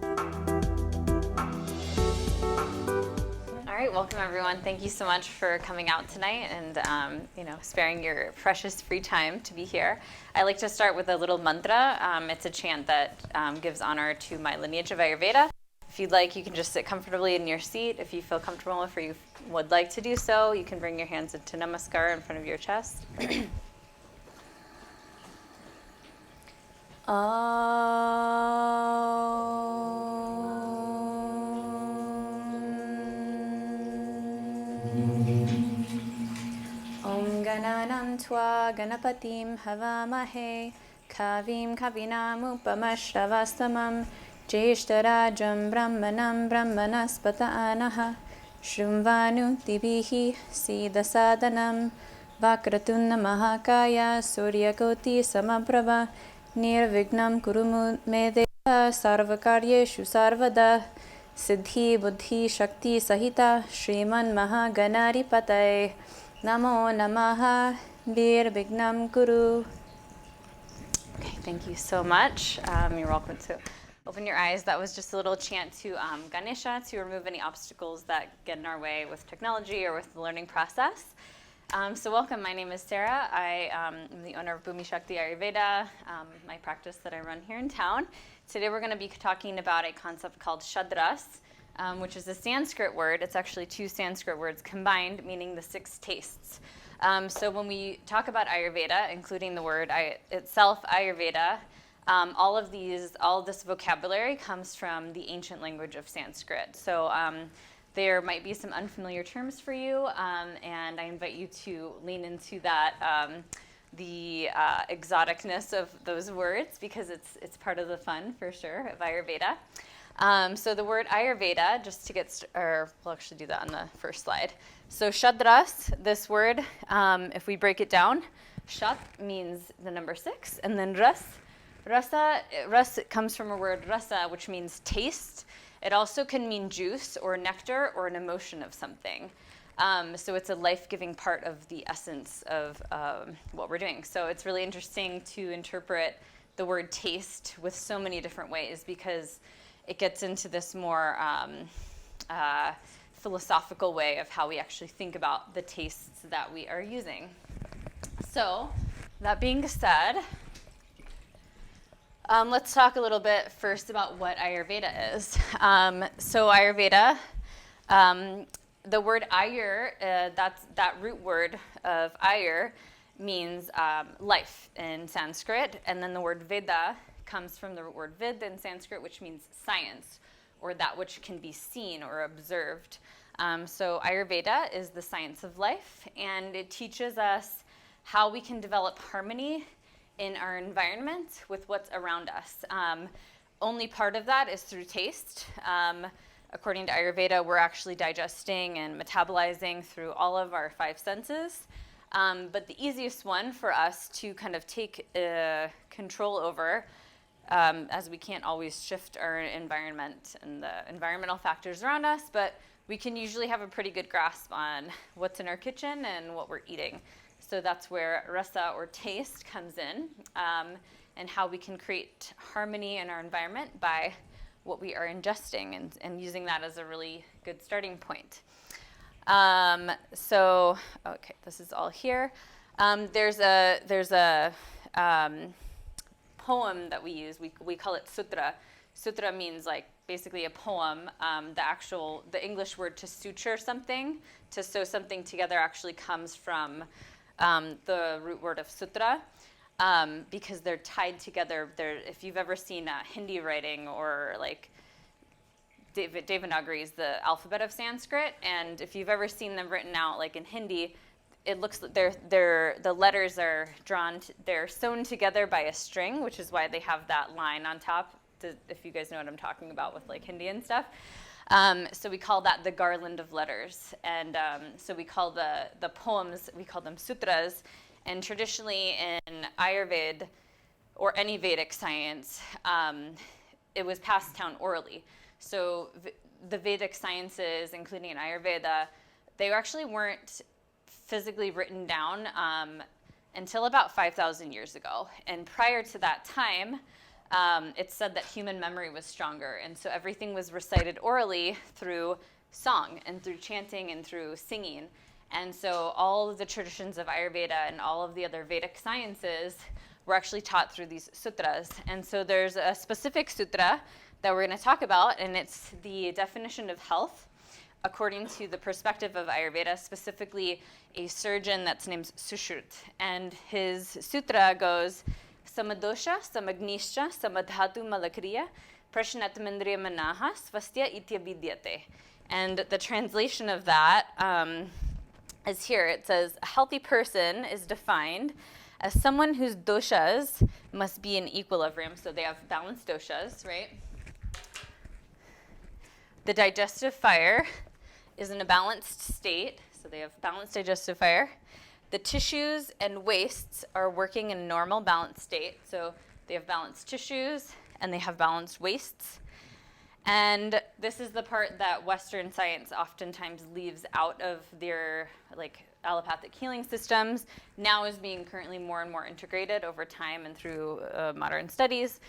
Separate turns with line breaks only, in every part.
All right, welcome everyone. Thank you so much for coming out tonight and sparing your precious free time to be here. I like to start with a little mantra. It's a chant that gives honor to my lineage of Ayurveda. If you'd like, you can just sit comfortably in your seat. If you feel comfortable, if you would like to do so, you can bring your hands into namaskar in front of your chest. Om Gananam Tva Ganapatim Havamahe Kavim Kavinam Upamashravastamam Jeshtarajam Brahmanam Brahmanaspata Anaha Shrimvanu Tibihi Siddhasadanam Vakratunna Mahakaya Suryakoti Samaprabha Nirvignam Kurumu Medeva Sarvakaryeshu Sarvada Siddhi Buddhi Shakti Sahita Shriman Mahaganaripataye Namo Namaha Nirvignam Kuru. Okay, thank you so much. You're welcome to open your eyes. That was just a little chant to Ganesha to remove any obstacles that get in our way with technology or with the learning process. So welcome, my name is Sarah. I am the owner of Bhumi Shakti Ayurveda, my practice that I run here in town. Today we're going to be talking about a concept called Shadras, which is a Sanskrit word. It's actually two Sanskrit words combined, meaning the 6 tastes. So when we talk about Ayurveda, including the word itself, Ayurveda, all of this vocabulary comes from the ancient language of Sanskrit. So there might be some unfamiliar terms for you, and I invite you to lean into that, the exoticness of those words, because it's part of the fun, for sure, of Ayurveda. So the word Ayurveda, just to get, we'll actually do that on the first slide. So Shadras, this word, if we break it down, Shat means the number 6, and then Ras comes from a word rasa, which means taste. It also can mean juice or nectar or an emotion of something. So it's a life-giving part of the essence of what we're doing. So it's really interesting to interpret the word taste with so many different ways, because it gets into this more philosophical way of how we actually think about the tastes that we are using. So that being said, let's talk a little bit first about what Ayurveda is. So Ayurveda, the word Ayur, that root word of Ayur means life in Sanskrit, and then the word Veda comes from the word Vid in Sanskrit, which means science, or that which can be seen or observed. So Ayurveda is the science of life, and it teaches us how we can develop harmony in our environment with what's around us. Only part of that is through taste. According to Ayurveda, we're actually digesting and metabolizing through all of our 5 senses. But the easiest one for us to kind of take control over, as we can't always shift our environment and the environmental factors around us, but we can usually have a pretty good grasp on what's in our kitchen and what we're eating. So that's where rasa, or taste, comes in, and how we can create harmony in our environment by what we are ingesting, and using that as a really good starting point. So, okay, this is all here. There's a poem that we use. We call it sutra. Sutra means like basically a poem. The English word to suture something, to sew something together, actually comes from the root word of sutra, because they're tied together. If you've ever seen Hindi writing, or like Devanagari is the alphabet of Sanskrit, and if you've ever seen them written out like in Hindi, it looks like the letters are they're sewn together by a string, which is why they have that line on top, if you guys know what I'm talking about with like Hindi and stuff. So we call that the garland of letters. And so we call the poems, we call them sutras. And traditionally in Ayurveda, or any Vedic science, it was passed down orally. So the Vedic sciences, including in Ayurveda, they actually weren't physically written down until about 5,000 years ago. And prior to that time, it's said that human memory was stronger. And so everything was recited orally through song and through chanting and through singing. And so all of the traditions of Ayurveda and all of the other Vedic sciences were actually taught through these sutras. And so there's a specific sutra that we're going to talk about, and it's the definition of health according to the perspective of Ayurveda, specifically a surgeon that's named Sushrut. And his sutra goes, Samadosha, Samagnisha, Samadhatu Malakriya, Prashnatmandriya Manaha, Svastya Ityabidyate. And the translation of that is here. It says, a healthy person is defined as someone whose doshas must be in equilibrium. So they have balanced doshas, right? The digestive fire is in a balanced state. So they have balanced digestive fire. The tissues and wastes are working in a normal balanced state. So they have balanced tissues and they have balanced wastes. And this is the part that Western science oftentimes leaves out of their allopathic healing systems. Now is being currently more and more integrated over time and through modern studies.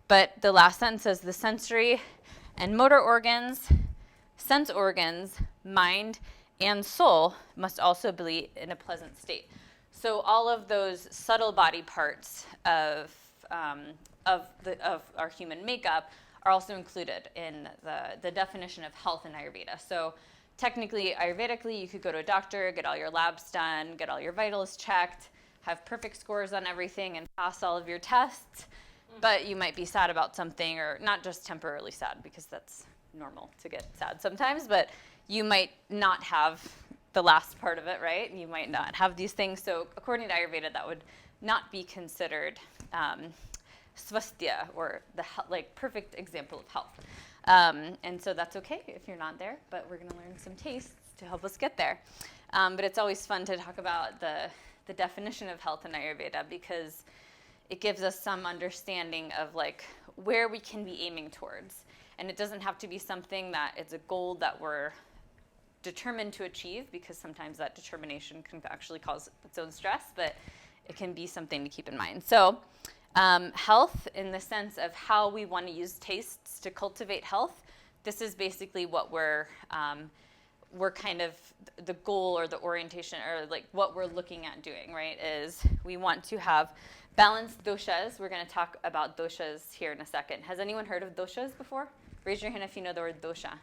But the last sentence says the sensory and motor organs, sense organs, mind, and soul must also be in a pleasant state. So all of those subtle body parts of our human makeup are also included in the definition of health in Ayurveda. So technically, Ayurvedically, you could go to a doctor, get all your labs done, get all your vitals checked, have perfect scores on everything, and pass all of your tests. But you might be sad about something, or not just temporarily sad, because that's normal to get sad sometimes, but you might not have the last part of it, right? You might not have these things. So according to Ayurveda, that would not be considered svastya, or the perfect example of health. And so that's okay if you're not there, but we're going to learn some tastes to help us get there. But it's always fun to talk about the definition of health in Ayurveda, because it gives us some understanding of where we can be aiming towards. And it doesn't have to be something that it's a goal that we're determined to achieve, because sometimes that determination can actually cause its own stress, but it can be something to keep in mind. So health, in the sense of how we want to use tastes to cultivate health, this is basically what we're kind of the goal or the orientation, or what we're looking at doing, right? Is we want to have balanced doshas. We're going to talk about doshas here in a second. Has anyone heard of doshas before? Raise your hand if you know the word dosha.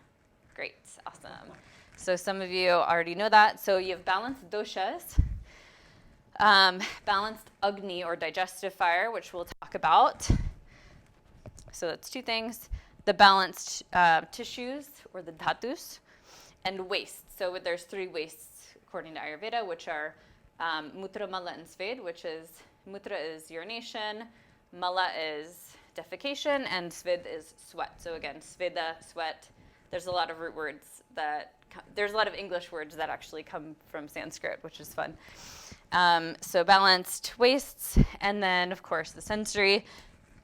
Great, awesome. So some of you already know that. So you have balanced doshas, balanced agni or digestive fire, which we'll talk about. So that's two things. The balanced tissues, or the dhatus, and wastes. So there's three wastes according to Ayurveda, which are mutra, mala, and sved, which is mutra is urination, mala is defecation, and sved is sweat. So again, sveda, sweat. There's a lot of root words there's a lot of English words that actually come from Sanskrit, which is fun. So balanced wastes, and then of course the sensory,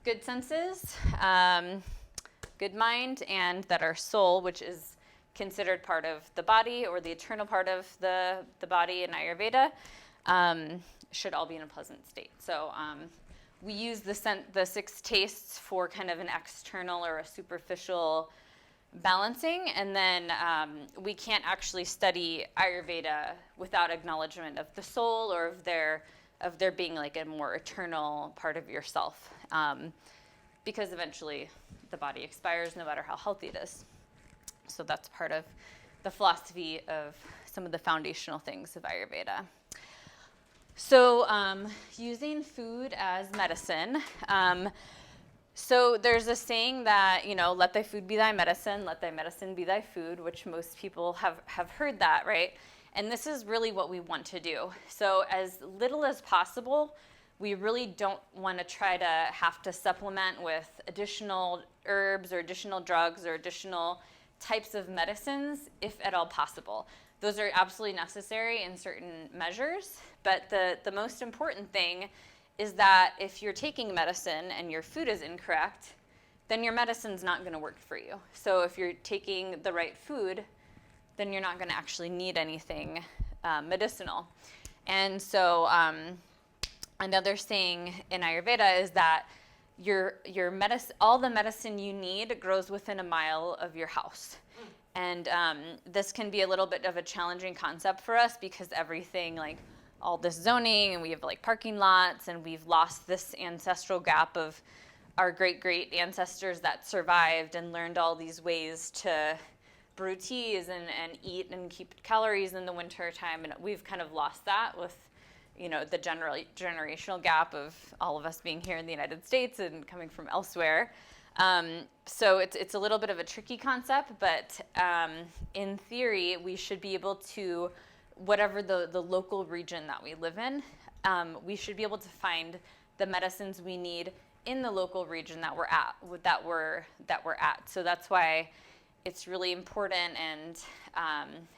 good senses, good mind, and that our soul, which is considered part of the body, or the eternal part of the body in Ayurveda, should all be in a pleasant state. So we use the six tastes for kind of an external or a superficial balancing, and then we can't actually study Ayurveda without acknowledgement of the soul, or of there being a more eternal part of yourself, because eventually the body expires no matter how healthy it is. So that's part of the philosophy of some of the foundational things of Ayurveda. So using food as medicine. So there's a saying that, let thy food be thy medicine, let thy medicine be thy food, which most people have heard that, right? And this is really what we want to do. So as little as possible, we really don't want to try to have to supplement with additional herbs or additional drugs or additional types of medicines, if at all possible. Those are absolutely necessary in certain measures, but the most important thing is that if you're taking medicine and your food is incorrect, then your medicine's not going to work for you. So if you're taking the right food, then you're not going to actually need anything medicinal. And so another saying in Ayurveda is that all the medicine you need grows within a mile of your house. And this can be a little bit of a challenging concept for us because everything, like all this zoning, and we have like parking lots, and we've lost this ancestral gap of our great ancestors that survived and learned all these ways to brew teas and eat and keep calories in the winter time. And we've kind of lost that with, the generational gap of all of us being here in the United States and coming from elsewhere. So it's a little bit of a tricky concept, but in theory, we should be able to, whatever the local region that we live in, we should be able to find the medicines we need in the local region that we're at. So that's why it's really important and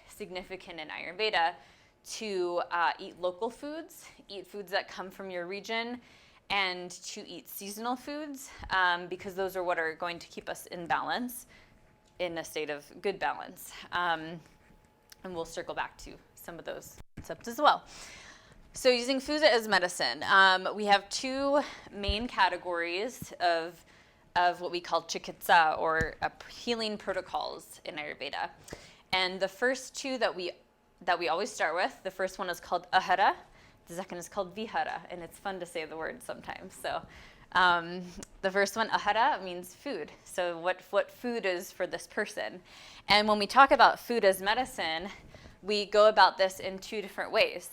significant in Ayurveda to eat local foods, eat foods that come from your region, and to eat seasonal foods, because those are what are going to keep us in balance, in a state of good balance. And we'll circle back to some of those concepts as well. So using food as medicine, we have two main categories of what we call chikitsa, or healing protocols in Ayurveda. And the first two that we always start with, the first one is called ahara, the second is called vihara, and it's fun to say the word sometimes. So the first one, ahara, means food. So what food is for this person. And when we talk about food as medicine, we go about this in two different ways.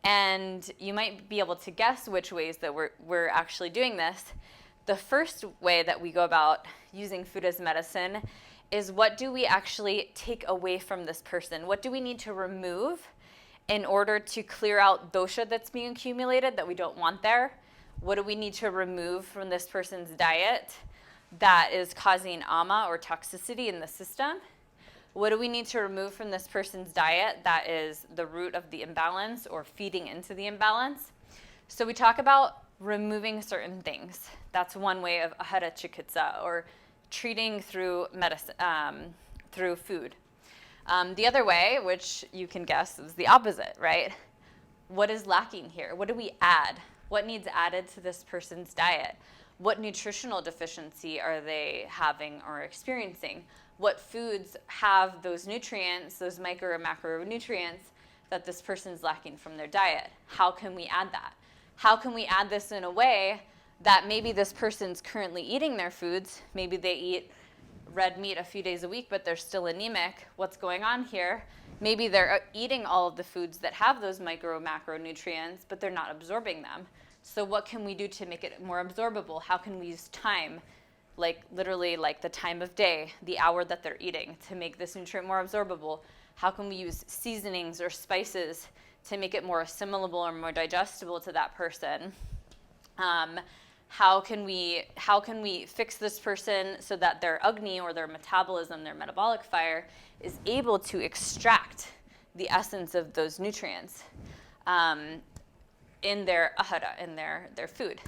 And you might be able to guess which ways that we're actually doing this. The first way that we go about using food as medicine is, what do we actually take away from this person? What do we need to remove in order to clear out dosha that's being accumulated that we don't want there? What do we need to remove from this person's diet that is causing ama, or toxicity, in the system? What do we need to remove from this person's diet that is the root of the imbalance or feeding into the imbalance? So we talk about removing certain things. That's one way of ahara chikitsa, or treating through medicine, through food. The other way, which you can guess, is the opposite, right? What is lacking here? What do we add? What needs added to this person's diet? What nutritional deficiency are they having or experiencing? What foods have those nutrients, those micro or macronutrients that this person's lacking from their diet? How can we add that? How can we add this in a way that maybe this person's currently eating their foods, maybe they eat red meat a few days a week, but they're still anemic. What's going on here? Maybe they're eating all of the foods that have those micro macronutrients, but they're not absorbing them. So what can we do to make it more absorbable? How can we use time, like literally like the time of day, the hour that they're eating, to make this nutrient more absorbable? How can we use seasonings or spices to make it more assimilable or more digestible to that person? How can we fix this person so that their agni, or their metabolism, their metabolic fire, is able to extract the essence of those nutrients in their ahara, in their food?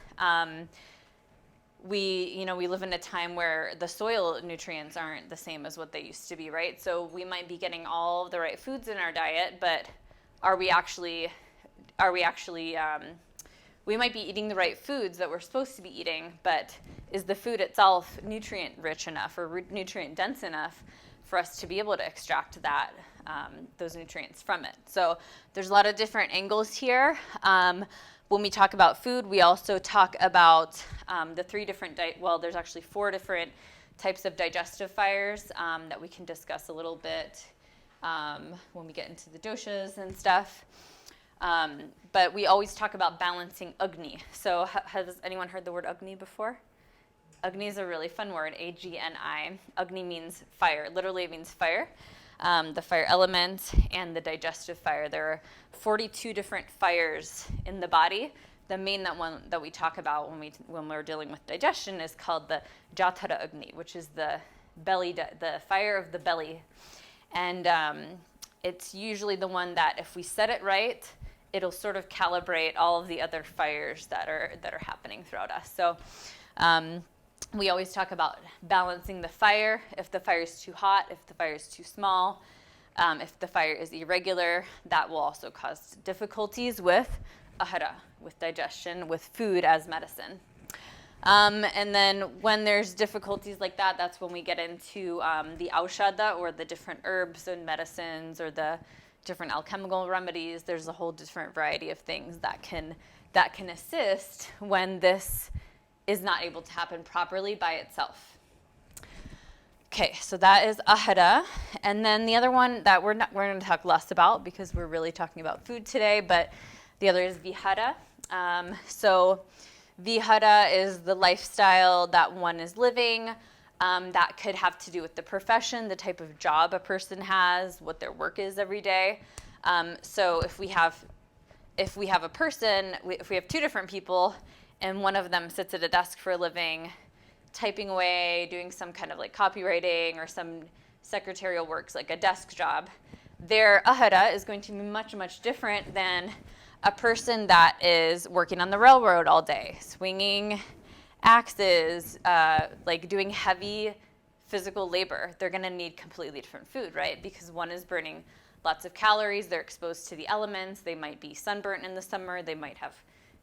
We live in a time where the soil nutrients aren't the same as what they used to be, right? So we might be getting all the right foods in our diet, but we might be eating the right foods that we're supposed to be eating, but is the food itself nutrient rich enough or nutrient dense enough for us to be able to extract those nutrients from it? So there's a lot of different angles here. When we talk about food, we also talk about the there's actually 4 different types of digestive fires that we can discuss a little bit when we get into the doshas and stuff. But we always talk about balancing agni. So has anyone heard the word agni before? Agni is a really fun word, A-G-N-I. Agni means fire. Literally, it means fire. The fire element and the digestive fire. There are 42 different fires in the body. The main one that we talk about when we're dealing with digestion is called the Jatara Agni, which is the fire of the belly. And it's usually the one that, if we set it right, it'll sort of calibrate all of the other fires that are happening throughout us. So we always talk about balancing the fire. If the fire is too hot, if the fire is too small, if the fire is irregular, that will also cause difficulties with ahara, with digestion, with food as medicine. And then when there's difficulties like that, that's when we get into the aushadha, or the different herbs and medicines, or the different alchemical remedies. There's a whole different variety of things that can assist when this is not able to happen properly by itself. Okay, so that is ahara. And then the other one that we're going to talk less about, because we're really talking about food today, but the other is vihara. So vihara is the lifestyle that one is living. That could have to do with the profession, the type of job a person has, what their work is every day. So if we have a person, if we have two different people, and one of them sits at a desk for a living, typing away, doing some kind of like copywriting or some secretarial works, like a desk job, their ahara is going to be much, much different than a person that is working on the railroad all day, swinging axes, like doing heavy physical labor. They're going to need completely different food, right? Because one is burning lots of calories. They're exposed to the elements. They might be sunburnt in the summer. They might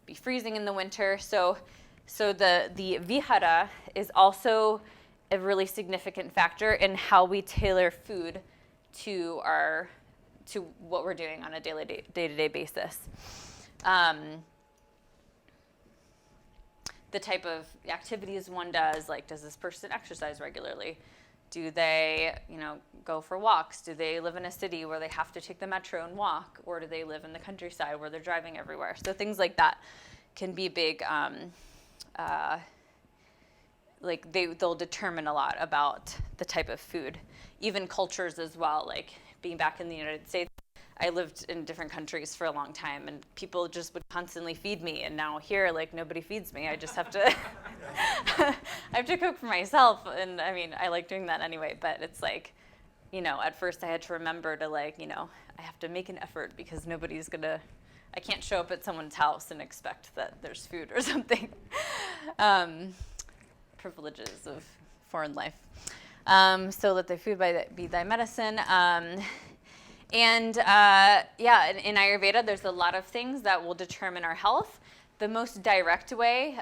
be freezing in the winter. So the vihara is also a really significant factor in how we tailor food to what we're doing on a day-to-day basis. The type of activities one does, like, does this person exercise regularly? Do they, go for walks? Do they live in a city where they have to take the metro and walk? Or do they live in the countryside where they're driving everywhere? So things like that can be big, they'll determine a lot about the type of food. Even cultures as well, like being back in the United States, I lived in different countries for a long time, and people just would constantly feed me. And now here, like, nobody feeds me. I just have to, I have to cook for myself. And I mean, I like doing that anyway. But it's like, at first I had to remember to I have to make an effort, because I can't show up at someone's house and expect that there's food or something. Privileges of foreign life. So let thy food be thy medicine. In Ayurveda, there's a lot of things that will determine our health. The most direct way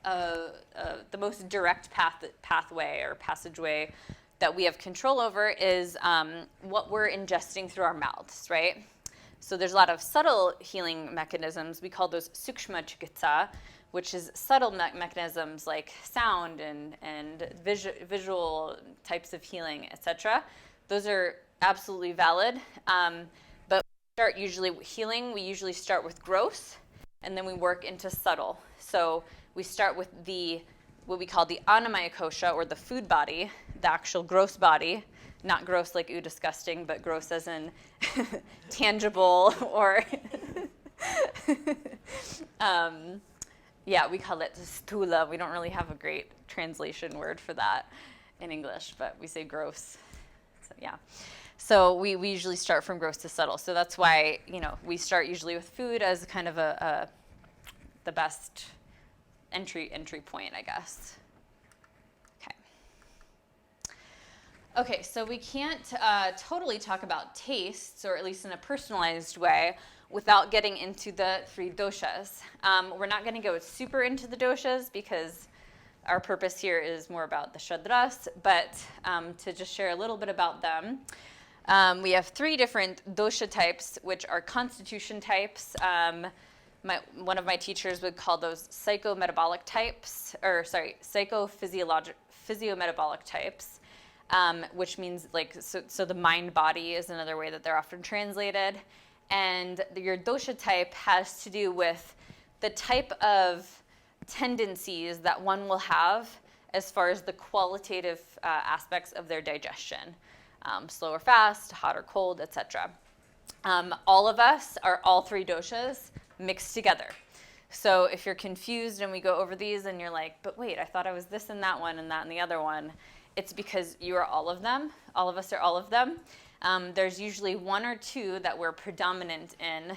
the most direct pathway or passageway that we have control over is what we're ingesting through our mouths, right? So there's a lot of subtle healing mechanisms. We call those sukshma chikitsa, which is subtle mechanisms like sound and visual types of healing, etc. Those are absolutely valid, but we usually start with gross, and then we work into subtle. So we start with what we call the annamaya kosha, or the food body, the actual gross body, not gross like ooh, disgusting, but gross as in tangible, or we call it stula. We don't really have a great translation word for that in English, but we say gross. So yeah. So we usually start from gross to subtle. So that's why, we start usually with food as kind of the best entry point, I guess. Okay, so we can't totally talk about tastes, or at least in a personalized way, without getting into the 3 doshas. We're not going to go super into the doshas, because our purpose here is more about the Shadras, but to just share a little bit about them. We have 3 different dosha types, which are constitution types. One of my teachers would call those physio-metabolic types, physio-metabolic types, which means so the mind-body is another way that they're often translated. And your dosha type has to do with the type of tendencies that one will have as far as the qualitative aspects of their digestion. Slow or fast, hot or cold, etc. All of us are all 3 doshas mixed together. So if you're confused and we go over these and you're like, but wait, I thought I was this and that one and that and the other one, it's because you are all of them. All of us are all of them. There's usually 1 or 2 that we're predominant in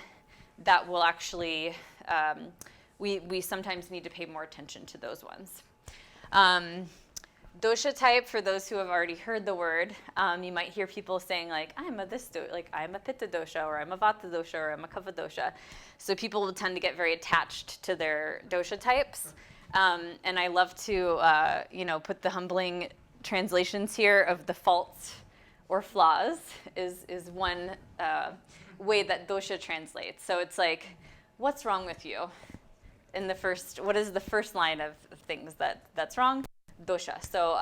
that will actually, we sometimes need to pay more attention to those ones. Dosha type, for those who have already heard the word, you might hear people saying I'm a pitta dosha, or I'm a vata dosha, or I'm a kapha dosha. So people will tend to get very attached to their dosha types. And I love to, put the humbling translations here of the faults or flaws is one way that dosha translates. So it's like, what's wrong with you? What is the first line of things that's wrong? Dosha. So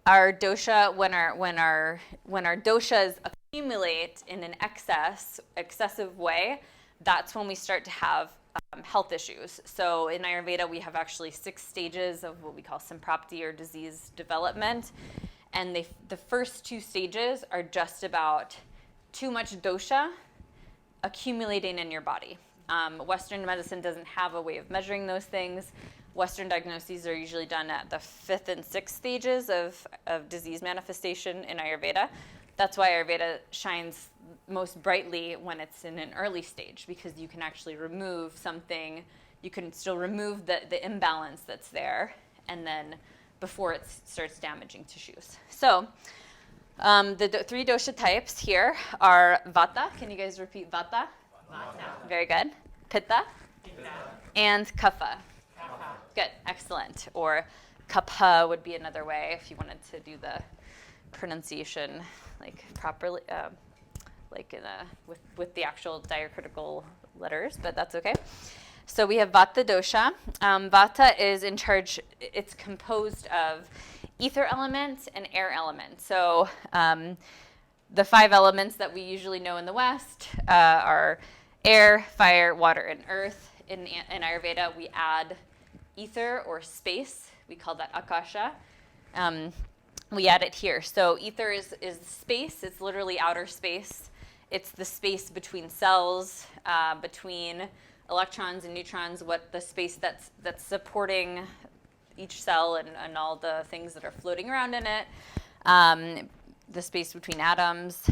our dosha, when our doshas accumulate in an excessive way, that's when we start to have health issues. So in Ayurveda, we have actually 6 stages of what we call samprapti or disease development. And the first 2 stages are just about too much dosha accumulating in your body. Western medicine doesn't have a way of measuring those things. Western diagnoses are usually done at the 5th and 6th stages of disease manifestation in Ayurveda. That's why Ayurveda shines most brightly when it's in an early stage, because you can actually remove something. You can still remove the imbalance that's there, and then before it starts damaging tissues. So the 3 dosha types here are vata. Can you guys repeat vata? Vata. Very good. Pitta? Pitta. And kapha. Kapha. Good. Excellent. Or kapha would be another way if you wanted to do the pronunciation like properly, with the actual diacritical letters, but that's okay. So we have vata dosha. Vata is in charge. It's composed of ether elements and air elements. So the 5 elements that we usually know in the West are air, fire, water, and earth. In Ayurveda, we add ether or space. We call that akasha. We add it here. So ether is space. It's literally outer space. It's the space between cells, between electrons and neutrons, what the space that's supporting each cell and all the things that are floating around in it. The space between atoms.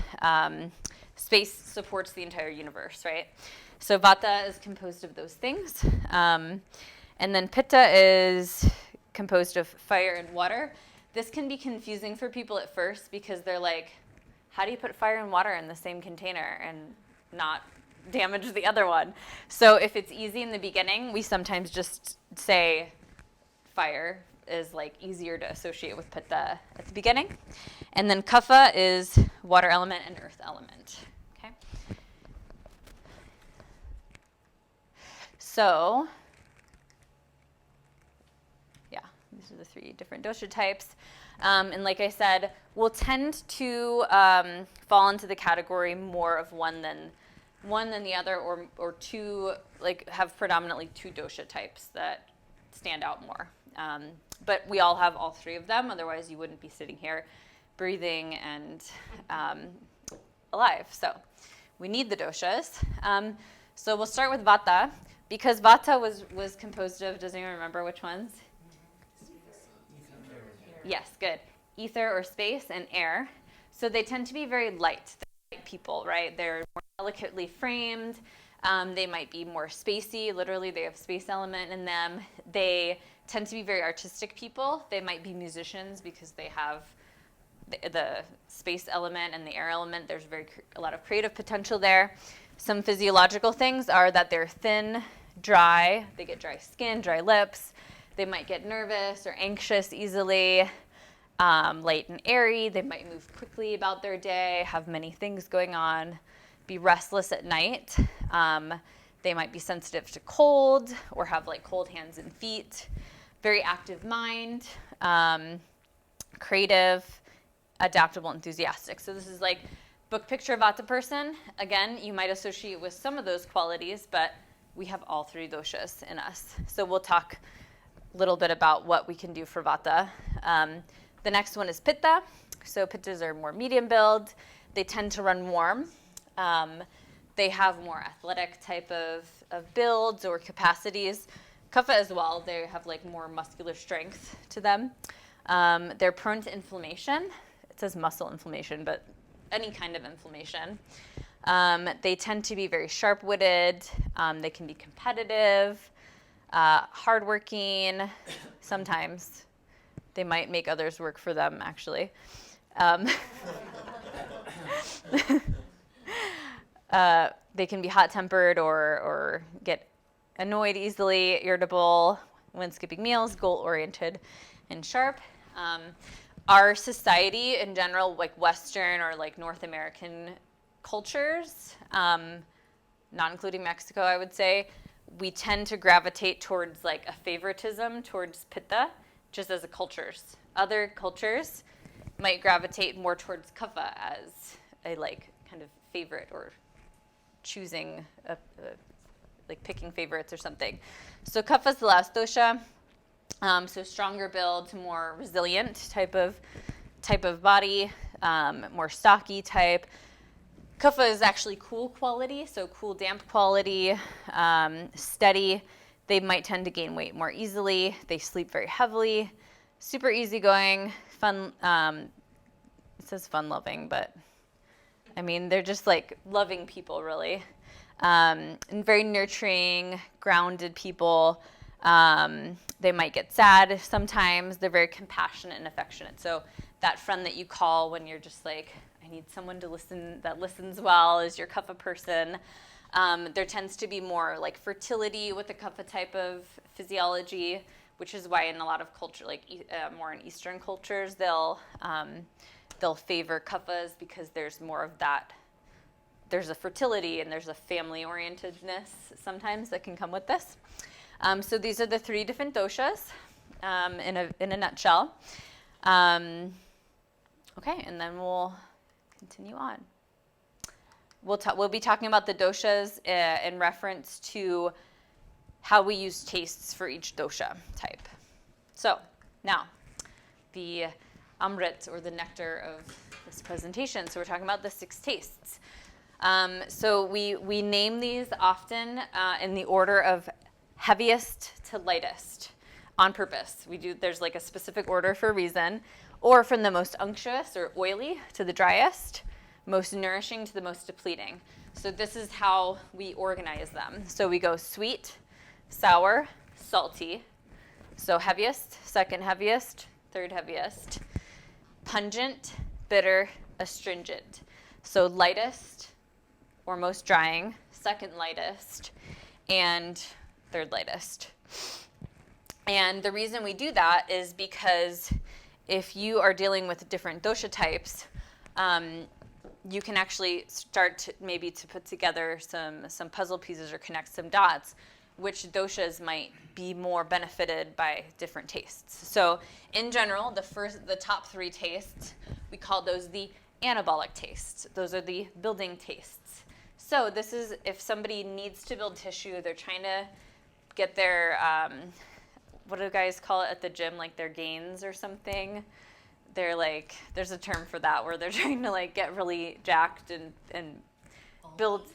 Space supports the entire universe, right? So vata is composed of those things. And then pitta is composed of fire and water. This can be confusing for people at first because they're like, how do you put fire and water in the same container and not damage the other one? So if it's easy in the beginning, we sometimes just say fire is like easier to associate with pitta at the beginning. And then kapha is water element and earth element. Okay. So yeah, these are the 3 different dosha types. And like I said, we'll tend to fall into the category more of one than the other, or 2, like have predominantly 2 dosha types that stand out more. But we all have all 3 of them, otherwise you wouldn't be sitting here breathing and alive. So we need the doshas. So we'll start with vata, because vata was composed of, does anyone remember which ones? Yes, good. Ether or space and air. So they tend to be very light people, right? They're more delicately framed. They might be more spacey. Literally, they have space element in them. They tend to be very artistic people. They might be musicians because they have the space element and the air element. There's a lot of creative potential there. Some physiological things are that they're thin, dry. They get dry skin, dry lips. They might get nervous or anxious easily, light and airy. They might move quickly about their day, have many things going on, be restless at night. They might be sensitive to cold or have like cold hands and feet. Very active mind, creative, adaptable, enthusiastic. So this is like book picture Vata person. Again, you might associate with some of those qualities, but we have all 3 doshas in us. So we'll talk a little bit about what we can do for Vata. The next one is Pitta. So Pittas are more medium build. They tend to run warm. They have more athletic type of builds or capacities. Kapha as well, they have like more muscular strength to them. They're prone to inflammation. It says muscle inflammation, but any kind of inflammation. They tend to be very sharp-witted. They can be competitive, hardworking. Sometimes they might make others work for them, actually. They can be hot-tempered or get annoyed easily, irritable, when skipping meals, goal-oriented and sharp. Our society in general, like Western or like North American cultures, not including Mexico, I would say, we tend to gravitate towards like a favoritism towards pitta, just as a cultures. Other cultures might gravitate more towards kapha as a like kind of favorite, or choosing like picking favorites or something. So kapha is the last dosha. So stronger build, more resilient type of body, more stocky type. Kapha is actually cool quality, so cool, damp quality, steady. They might tend to gain weight more easily. They sleep very heavily, super easygoing, fun. It says fun-loving, but I mean, they're just like loving people, really. And very nurturing, grounded people. They might get sad sometimes. They're very compassionate and affectionate. So that friend that you call when you're just like, I need someone to listen, that listens well, is your kapha person. There tends to be more like fertility with the kapha type of physiology, which is why in a lot of culture, like more in Eastern cultures, they'll favor kaphas because there's more of that. There's a fertility and there's a family orientedness sometimes that can come with this. So these are the 3 different doshas in a nutshell. Okay, and then we'll continue on. We'll be talking about the doshas in reference to how we use tastes for each dosha type. So now, the amrit, or the nectar of this presentation. So we're talking about the 6 tastes. So we name these often in the order of heaviest to lightest on purpose. There's like a specific order for a reason, or from the most unctuous or oily to the driest, most nourishing to the most depleting. So this is how we organize them. So we go sweet, sour, salty. So heaviest, second heaviest, third heaviest. Pungent, bitter, astringent. So lightest or most drying, second lightest, and third lightest. And the reason we do that is because if you are dealing with different dosha types, you can actually start to put together some puzzle pieces or connect some dots, which doshas might be more benefited by different tastes. So in general, the top 3 tastes, we call those the anabolic tastes. Those are the building tastes. So this is if somebody needs to build tissue, they're trying to get their, what do guys call it at the gym, like their gains or something? They're like, there's a term for that, where they're trying to like get really jacked and build,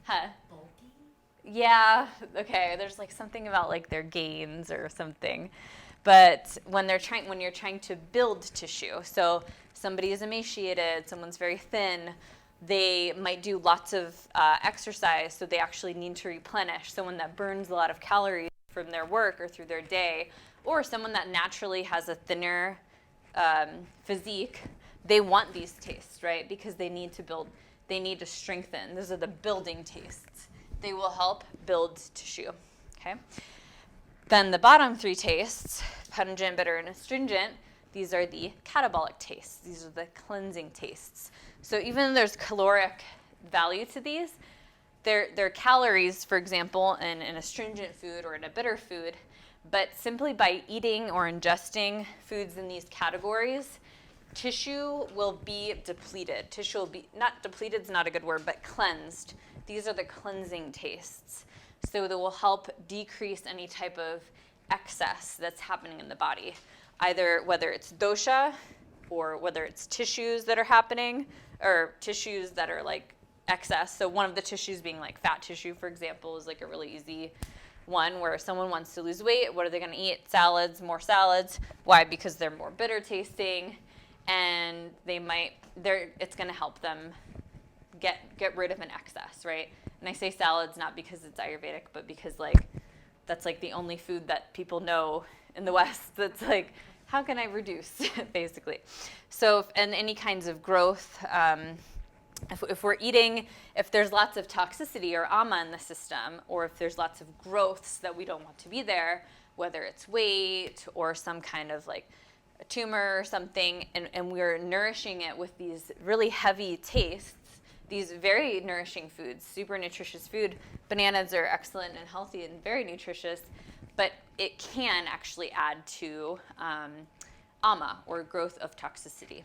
huh? Yeah, okay, there's like something about like their gains or something. But when you're trying to build tissue, so somebody is emaciated, someone's very thin, they might do lots of exercise, so they actually need to replenish. Someone that burns a lot of calories from their work or through their day, or someone that naturally has a thinner physique, they want these tastes, right? Because they need to build, they need to strengthen. Those are the building tastes. They will help build tissue, okay? Then the bottom 3 tastes, pungent, bitter, and astringent, these are the catabolic tastes. These are the cleansing tastes. So even though there's caloric value to these, they're calories, for example, in an astringent food or in a bitter food, but simply by eating or ingesting foods in these categories, tissue will be depleted. Tissue will be, not depleted is not a good word, but cleansed. These are the cleansing tastes. So that will help decrease any type of excess that's happening in the body, either whether it's dosha or whether it's tissues that are happening, or tissues that are like excess. So one of the tissues being like fat tissue, for example, is like a really easy one where someone wants to lose weight. What are they going to eat? Salads, more salads. Why? Because they're more bitter tasting, and it's going to help them get rid of an excess, right? And I say salads not because it's Ayurvedic, but because like that's like the only food that people know in the West that's like, how can I reduce, basically? So, and any kinds of growth, if we're eating, if there's lots of toxicity or ama in the system, or if there's lots of growths that we don't want to be there, whether it's weight or some kind of like a tumor or something, and we're nourishing it with these really heavy tastes, these very nourishing foods, super nutritious food. Bananas are excellent and healthy and very nutritious, but it can actually add to ama, or growth of toxicity.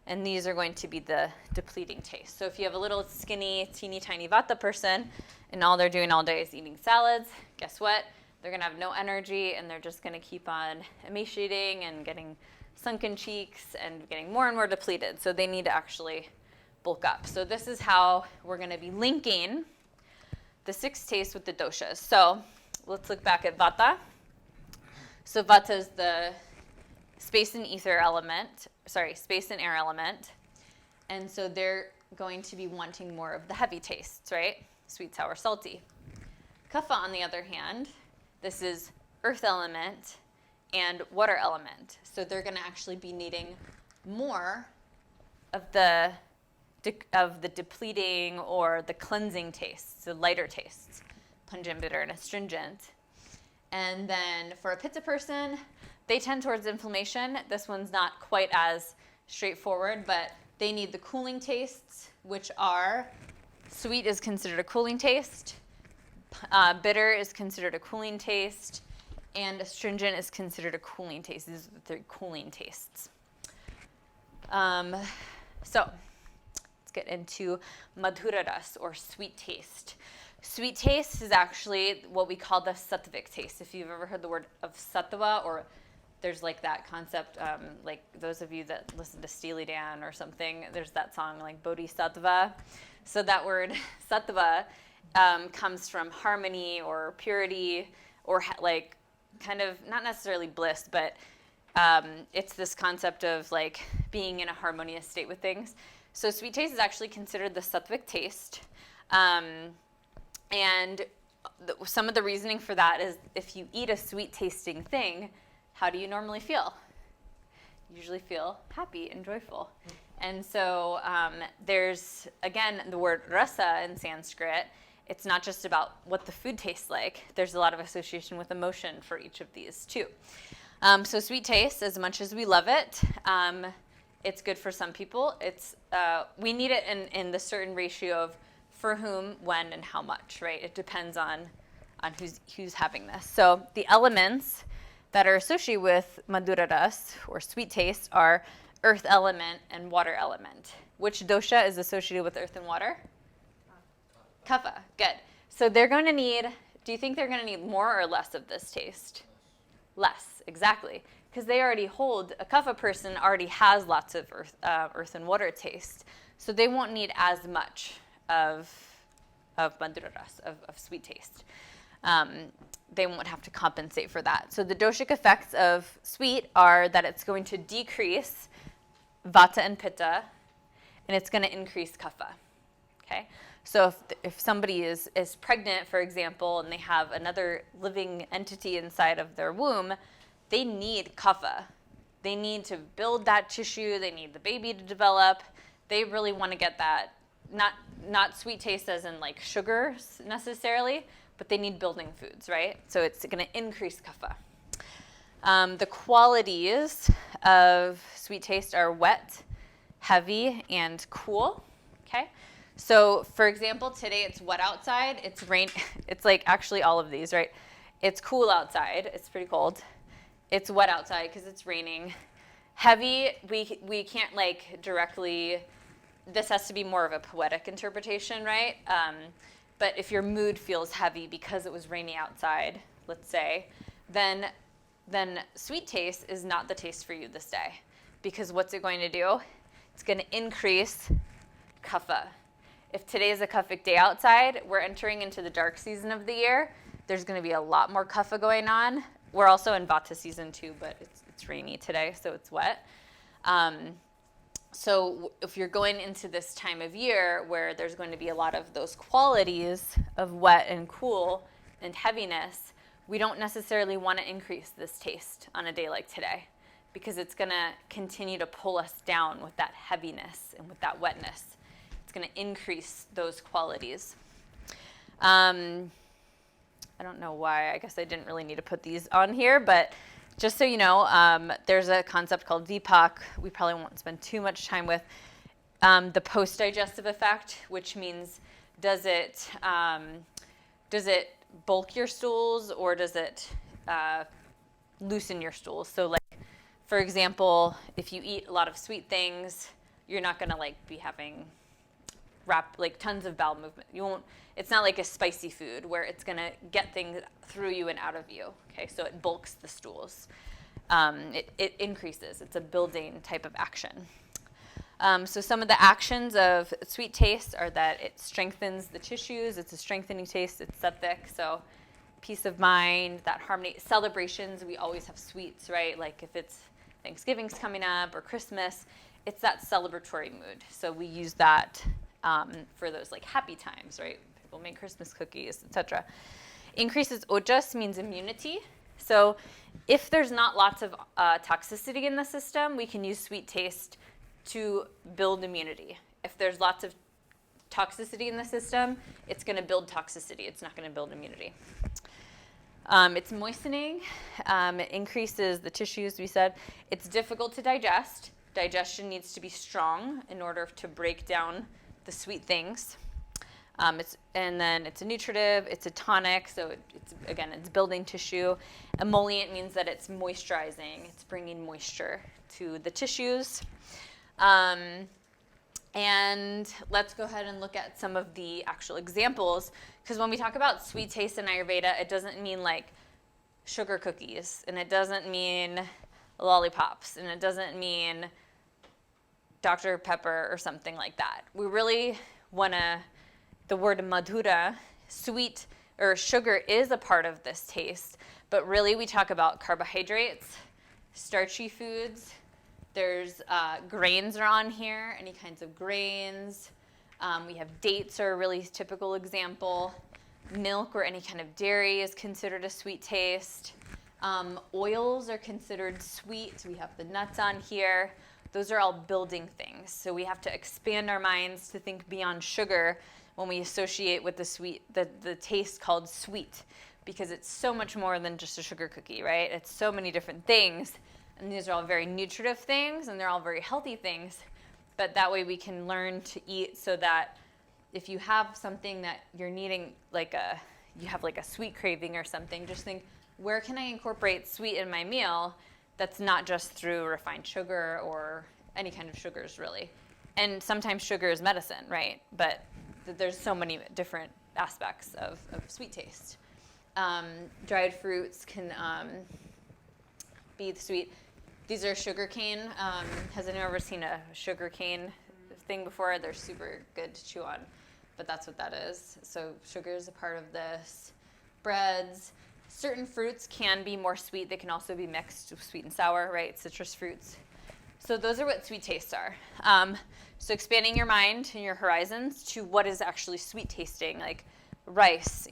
And these are going to be the depleting taste. So if you have a little skinny, teeny tiny vata person, and all they're doing all day is eating salads, guess what? They're going to have no energy, and they're just going to keep on emaciating and getting sunken cheeks and getting more and more depleted. So they need to actually bulk up. So this is how we're going to be linking the 6 tastes with the doshas. So let's look back at vata. So vata is the space and air element. And so they're going to be wanting more of the heavy tastes, right? Sweet, sour, salty. Kapha, on the other hand, this is earth element and water element. So they're going to actually be needing more of the depleting or the cleansing tastes, the lighter tastes, pungent, bitter, and astringent. And then for a pitta person, they tend towards inflammation. This one's not quite as straightforward, but they need the cooling tastes, which are sweet is considered a cooling taste, bitter is considered a cooling taste, and astringent is considered a cooling taste. These are the 3 cooling tastes. So let's get into madhura ras, or sweet taste. Sweet taste is actually what we call the sattvic taste. If you've ever heard the word of sattva, or there's like that concept, like those of you that listen to Steely Dan or something, there's that song like Bodhisattva. So that word sattva comes from harmony or purity, or like kind of not necessarily bliss, but it's this concept of like being in a harmonious state with things. So sweet taste is actually considered the sattvic taste. And some of the reasoning for that is if you eat a sweet tasting thing, how do you normally feel? You usually feel happy and joyful. And so there's, again, the word rasa in Sanskrit. It's not just about what the food tastes like. There's a lot of association with emotion for each of these too. So sweet taste, as much as we love it, it's good for some people. We need it in the certain ratio of for whom, when, and how much, right? It depends on who's having this. So the elements that are associated with madhura ras, or sweet taste, are earth element and water element. Which dosha is associated with earth and water? Kapha. Good. So they're going to need, do you think they're going to need more or less of this taste? Less, exactly. Because they already hold, a kapha person already has lots of earth and water taste. So they won't need as much of madhura ras, of sweet taste. They won't have to compensate for that. So the doshic effects of sweet are that it's going to decrease vata and pitta, and it's going to increase kapha. Okay? So if somebody is pregnant, for example, and they have another living entity inside of their womb, they need kapha. They need to build that tissue. They need the baby to develop. They really want to get that, not sweet taste as in like sugars necessarily, but they need building foods, right? So it's going to increase kapha. The qualities of sweet taste are wet, heavy, and cool. Okay? So, for example, today it's wet outside. It's rain. It's like actually all of these, right? It's cool outside. It's pretty cold. It's wet outside because it's raining. Heavy, we can't like directly. This has to be more of a poetic interpretation, right? But if your mood feels heavy because it was rainy outside, let's say, then sweet taste is not the taste for you this day. Because what's it going to do? It's going to increase kapha. If today is a kaphic day outside, we're entering into the dark season of the year. There's going to be a lot more kapha going on. We're also in vata season too, but it's rainy today, so it's wet. So if you're going into this time of year where there's going to be a lot of those qualities of wet and cool and heaviness, we don't necessarily want to increase this taste on a day like today because it's going to continue to pull us down with that heaviness and with that wetness. It's going to increase those qualities. I don't know why. I guess I didn't really need to put these on here, but just so you know, there's a concept called VPOC. We probably won't spend too much time with. The post-digestive effect, which means does it bulk your stools or does it loosen your stools? So like, for example, if you eat a lot of sweet things, you're not gonna like be having tons of bowel movement. You won't. It's not like a spicy food where it's gonna get things through you and out of you. Okay, so it bulks the stools. It increases. It's a building type of action. So some of the actions of sweet taste are that it strengthens the tissues. It's a strengthening taste. It's sattvic, so peace of mind, that harmony. Celebrations, we always have sweets, right? Like if it's Thanksgiving's coming up or Christmas, it's that celebratory mood. So we use that for those like happy times, right? People make Christmas cookies, etc. Increases ojas means immunity. So if there's not lots of toxicity in the system, we can use sweet taste to build immunity. If there's lots of toxicity in the system, it's going to build toxicity. It's not going to build immunity. It's moistening. It increases the tissues, we said. It's difficult to digest. Digestion needs to be strong in order to break down the sweet things. And then it's a nutritive, it's a tonic, so it's building tissue. Emollient means that it's moisturizing. It's bringing moisture to the tissues. And let's go ahead and look at some of the actual examples, because when we talk about sweet taste in Ayurveda, it doesn't mean like sugar cookies, and it doesn't mean lollipops, and it doesn't mean Dr. Pepper or something like that. We really want to, the word madhura, sweet or sugar is a part of this taste, but really we talk about carbohydrates, starchy foods. There's grains are on here, any kinds of grains. We have dates are a really typical example. Milk or any kind of dairy is considered a sweet taste. Oils are considered sweet. We have the nuts on here. Those are all building things. So we have to expand our minds to think beyond sugar when we associate with the taste called sweet, because it's so much more than just a sugar cookie, right? It's so many different things. And these are all very nutritive things, and they're all very healthy things. But that way we can learn to eat so that if you have something that you're needing, you have like a sweet craving or something, just think, where can I incorporate sweet in my meal that's not just through refined sugar or any kind of sugars, really. And sometimes sugar is medicine, right? But there's so many different aspects of sweet taste. Dried fruits can be sweet. These are sugar cane. Has anyone ever seen a sugar cane thing before? They're super good to chew on, but that's what that is. So sugar is a part of this. Breads. Certain fruits can be more sweet. They can also be mixed with sweet and sour, right? Citrus fruits. So those are what sweet tastes are. So expanding your mind and your horizons to what is actually sweet tasting, like rice,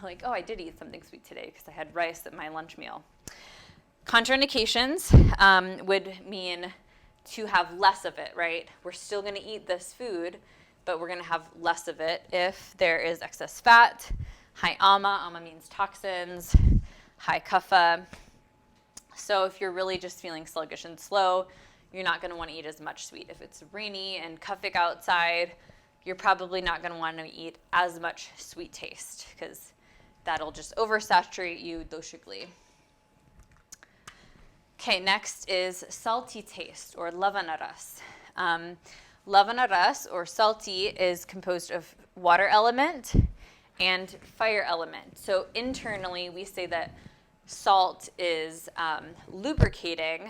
like, oh, I did eat something sweet today because I had rice at my lunch meal. Contraindications would mean to have less of it, right? We're still going to eat this food, but we're going to have less of it if there is excess fat, high ama. Ama means toxins, high kapha. So if you're really just feeling sluggish and slow, you're not going to want to eat as much sweet. If it's rainy and kaphic outside, you're probably not going to want to eat as much sweet taste because that'll just oversaturate you doshically. Okay, next is salty taste, or lavanaras. Lavanaras, or salty, is composed of water element and fire element. So internally, we say that salt is lubricating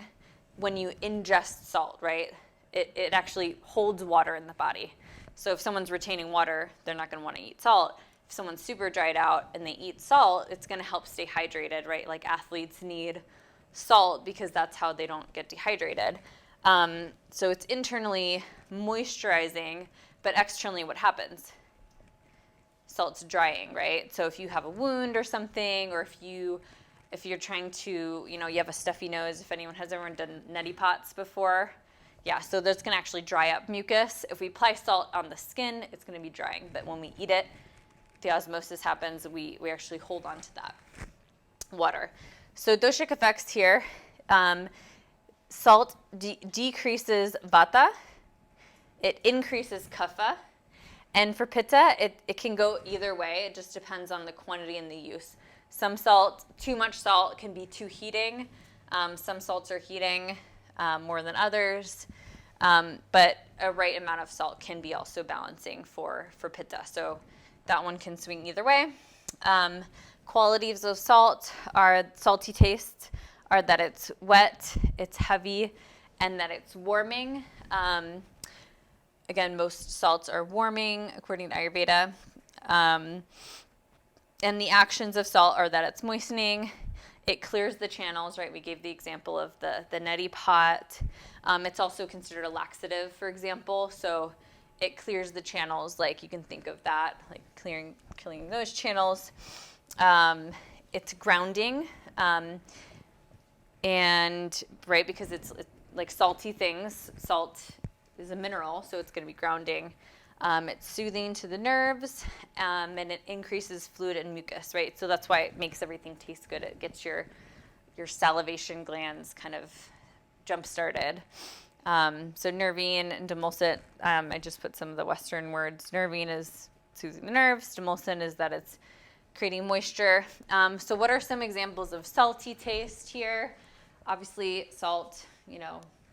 when you ingest salt, right? It actually holds water in the body. So if someone's retaining water, they're not going to want to eat salt. If someone's super dried out and they eat salt, it's going to help stay hydrated, right? Like athletes need salt because that's how they don't get dehydrated. So it's internally moisturizing, but externally what happens? Salt's drying, right? So if you have a wound or something, or if you're trying to, you have a stuffy nose, if anyone has ever done neti pots before, yeah, so that's going to actually dry up mucus. If we apply salt on the skin, it's going to be drying, but when we eat it, the osmosis happens, we actually hold on to that water. So doshic effects here, salt decreases vata, it increases kapha, and for pitta, it can go either way. It just depends on the quantity and the use. Some salt, too much salt can be too heating. Some salts are heating more than others. But a right amount of salt can be also balancing for pitta. So that one can swing either way. Qualities of salt are salty taste, are that it's wet, it's heavy, and that it's warming. Again, most salts are warming, according to Ayurveda. And the actions of salt are that it's moistening, it clears the channels, right? We gave the example of the neti pot. It's also considered a laxative, for example. So it clears the channels, like you can think of that, like clearing those channels. It's grounding, and right, because it's like salty things, salt is a mineral, so it's going to be grounding. It's soothing to the nerves, and it increases fluid and mucus, right? So that's why it makes everything taste good. It gets your salivation glands kind of jump-started. So nervine and demulcent, I just put some of the Western words. Nervine is soothing the nerves. Demulcent is that it's creating moisture. So what are some examples of salty taste here? Obviously, salt,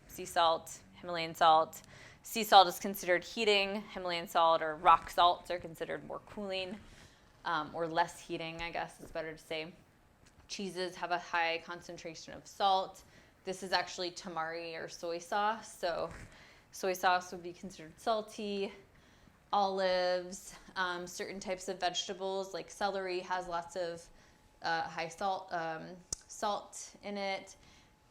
sea salt, Himalayan salt. Sea salt is considered heating. Himalayan salt or rock salts are considered more cooling, or less heating, I guess is better to say. Cheeses have a high concentration of salt. This is actually tamari or soy sauce. So soy sauce would be considered salty. Olives, certain types of vegetables like celery has lots of high salt in it.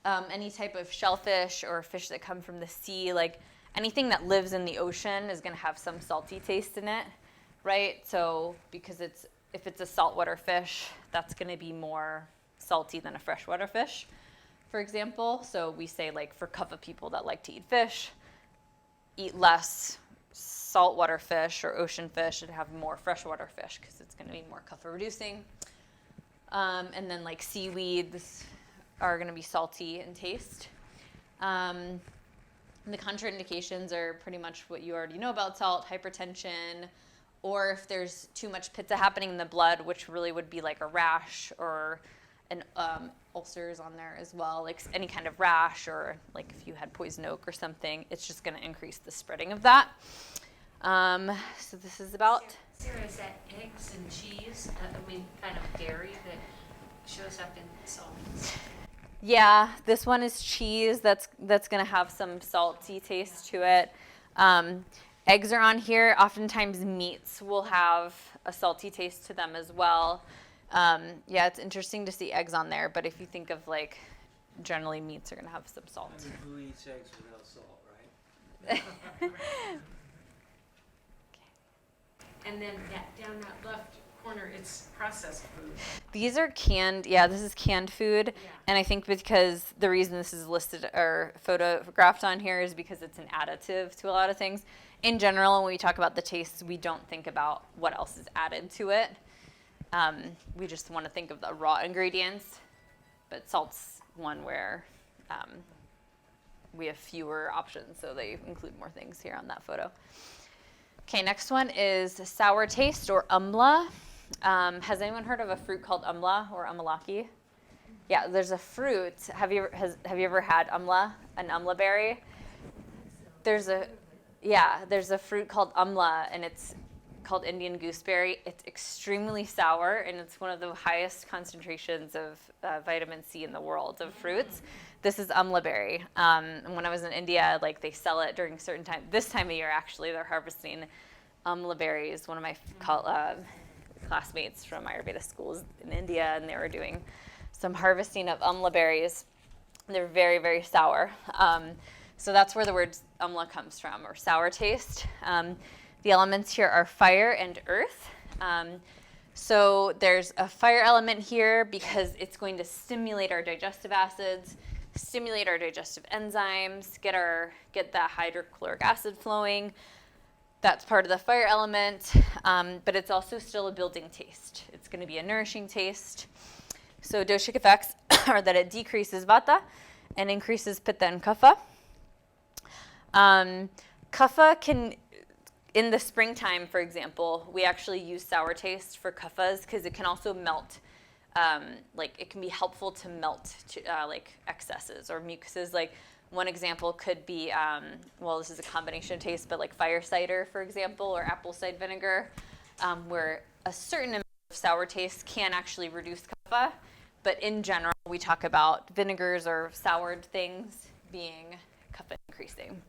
Any type of shellfish or fish that come from the sea, like anything that lives in the ocean is going to have some salty taste in it, right? So because if it's a saltwater fish, that's going to be more salty than a freshwater fish, for example. So we say, like, for kapha people that like to eat fish, eat less saltwater fish or ocean fish and have more freshwater fish because it's going to be more kapha reducing. And then like seaweeds are going to be salty in taste. The contraindications are pretty much what you already know about salt: hypertension, or if there's too much pitta happening in the blood, which really would be like a rash or an ulcers on there as well, like any kind of rash, or like if you had poison oak or something, it's just going to increase the spreading of that. So this is about...
Sarah, is that eggs and cheese, kind of dairy that shows up in salt?
Yeah, this one is cheese that's going to have some salty taste to it. Eggs are on here. Oftentimes meats will have a salty taste to them as well. Yeah, it's interesting to see eggs on there, but if you think of, like, generally meats are going to have some salt.
Who eats eggs without salt, right?
And then down that left corner, it's processed food.
These are canned. Yeah, this is canned food.
Yeah.
And I think because the reason this is listed or photographed on here is because it's an additive to a lot of things. In general, when we talk about the tastes, we don't think about what else is added to it. We just want to think of the raw ingredients. But salt's one where we have fewer options, so they include more things here on that photo. Okay, next one is sour taste or amla. Has anyone heard of a fruit called amla or amalaki? Yeah, there's a fruit. Have you ever had amla, an amla berry? There's a fruit called amla, and it's called Indian gooseberry. It's extremely sour, and it's one of the highest concentrations of vitamin C in the world of fruits. This is amla berry. And when I was in India, like, they sell it during certain time. This time of year, actually, they're harvesting amla berries. One of my classmates from Ayurveda schools in India, and they were doing some harvesting of amla berries. They're very, very sour. So that's where the word amla comes from, or sour taste. The elements here are fire and earth. So there's a fire element here because it's going to stimulate our digestive acids, stimulate our digestive enzymes, get that hydrochloric acid flowing. That's part of the fire element, but it's also still a building taste. It's going to be a nourishing taste. So doshic effects are that it decreases vata and increases pitta and kapha. Kapha can, in the springtime, for example, we actually use sour taste for kaphas because it can also melt. Like it can be helpful to melt like excesses or mucuses. Like one example could be, well, this is a combination of taste, but like fire cider, for example, or apple cider vinegar, where a certain amount of sour taste can actually reduce kapha. But in general, we talk about vinegars or soured things being kapha increasing.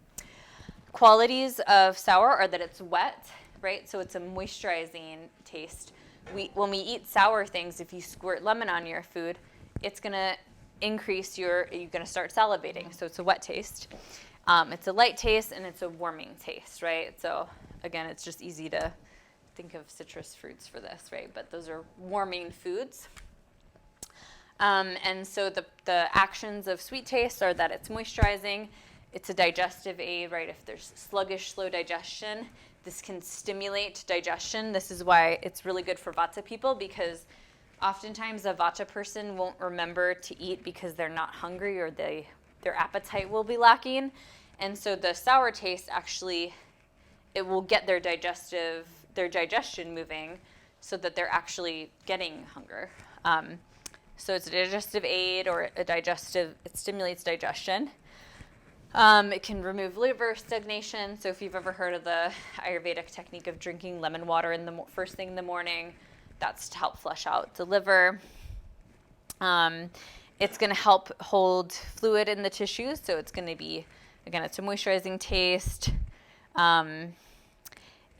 Qualities of sour are that it's wet, right? So it's a moisturizing taste. When we eat sour things, if you squirt lemon on your food, it's going to increase you're going to start salivating. So it's a wet taste. It's a light taste, and it's a warming taste, right? So again, it's just easy to think of citrus fruits for this, right? But those are warming foods. And so the actions of sweet taste are that it's moisturizing. It's a digestive aid, right? If there's sluggish, slow digestion, this can stimulate digestion. This is why it's really good for vata people, because oftentimes a vata person won't remember to eat because they're not hungry or their appetite will be lacking. And so the sour taste actually, it will get their digestion moving so that they're actually getting hunger. So it's a digestive aid or it stimulates digestion. It can remove liver stagnation. So if you've ever heard of the Ayurvedic technique of drinking lemon water in the first thing in the morning, that's to help flush out the liver. It's going to help hold fluid in the tissues. So it's going to be, again, it's a moisturizing taste. And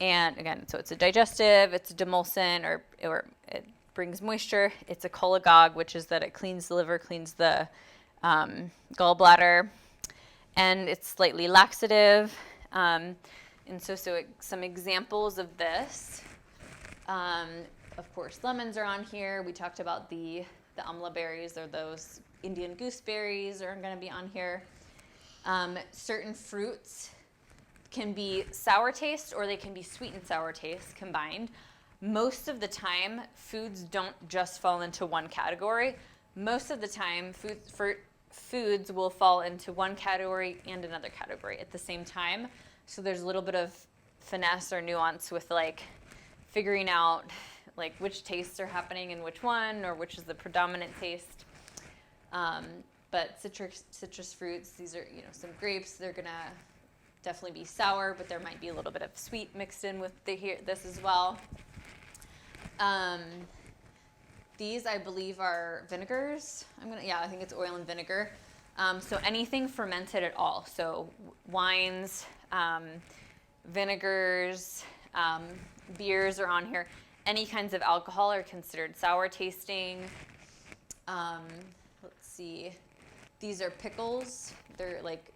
again, so it's a digestive, it's a demulcent, or it brings moisture. It's a cholagogue, which is that it cleans the liver, cleans the gallbladder. And it's slightly laxative. And so some examples of this. Of course, lemons are on here. We talked about the amla berries, or those Indian gooseberries are going to be on here. Certain fruits can be sour taste or they can be sweet and sour taste combined. Most of the time, foods don't just fall into one category. Most of the time, foods will fall into one category and another category at the same time. So there's a little bit of finesse or nuance with like figuring out like which tastes are happening in which one, or which is the predominant taste. But citrus fruits, these are, some grapes, they're gonna definitely be sour, but there might be a little bit of sweet mixed in with this as well. These, I believe, are vinegars. I think it's oil and vinegar. So anything fermented at all. So wines, vinegars, beers are on here. Any kinds of alcohol are considered sour tasting. Let's see. These are pickles. They're like,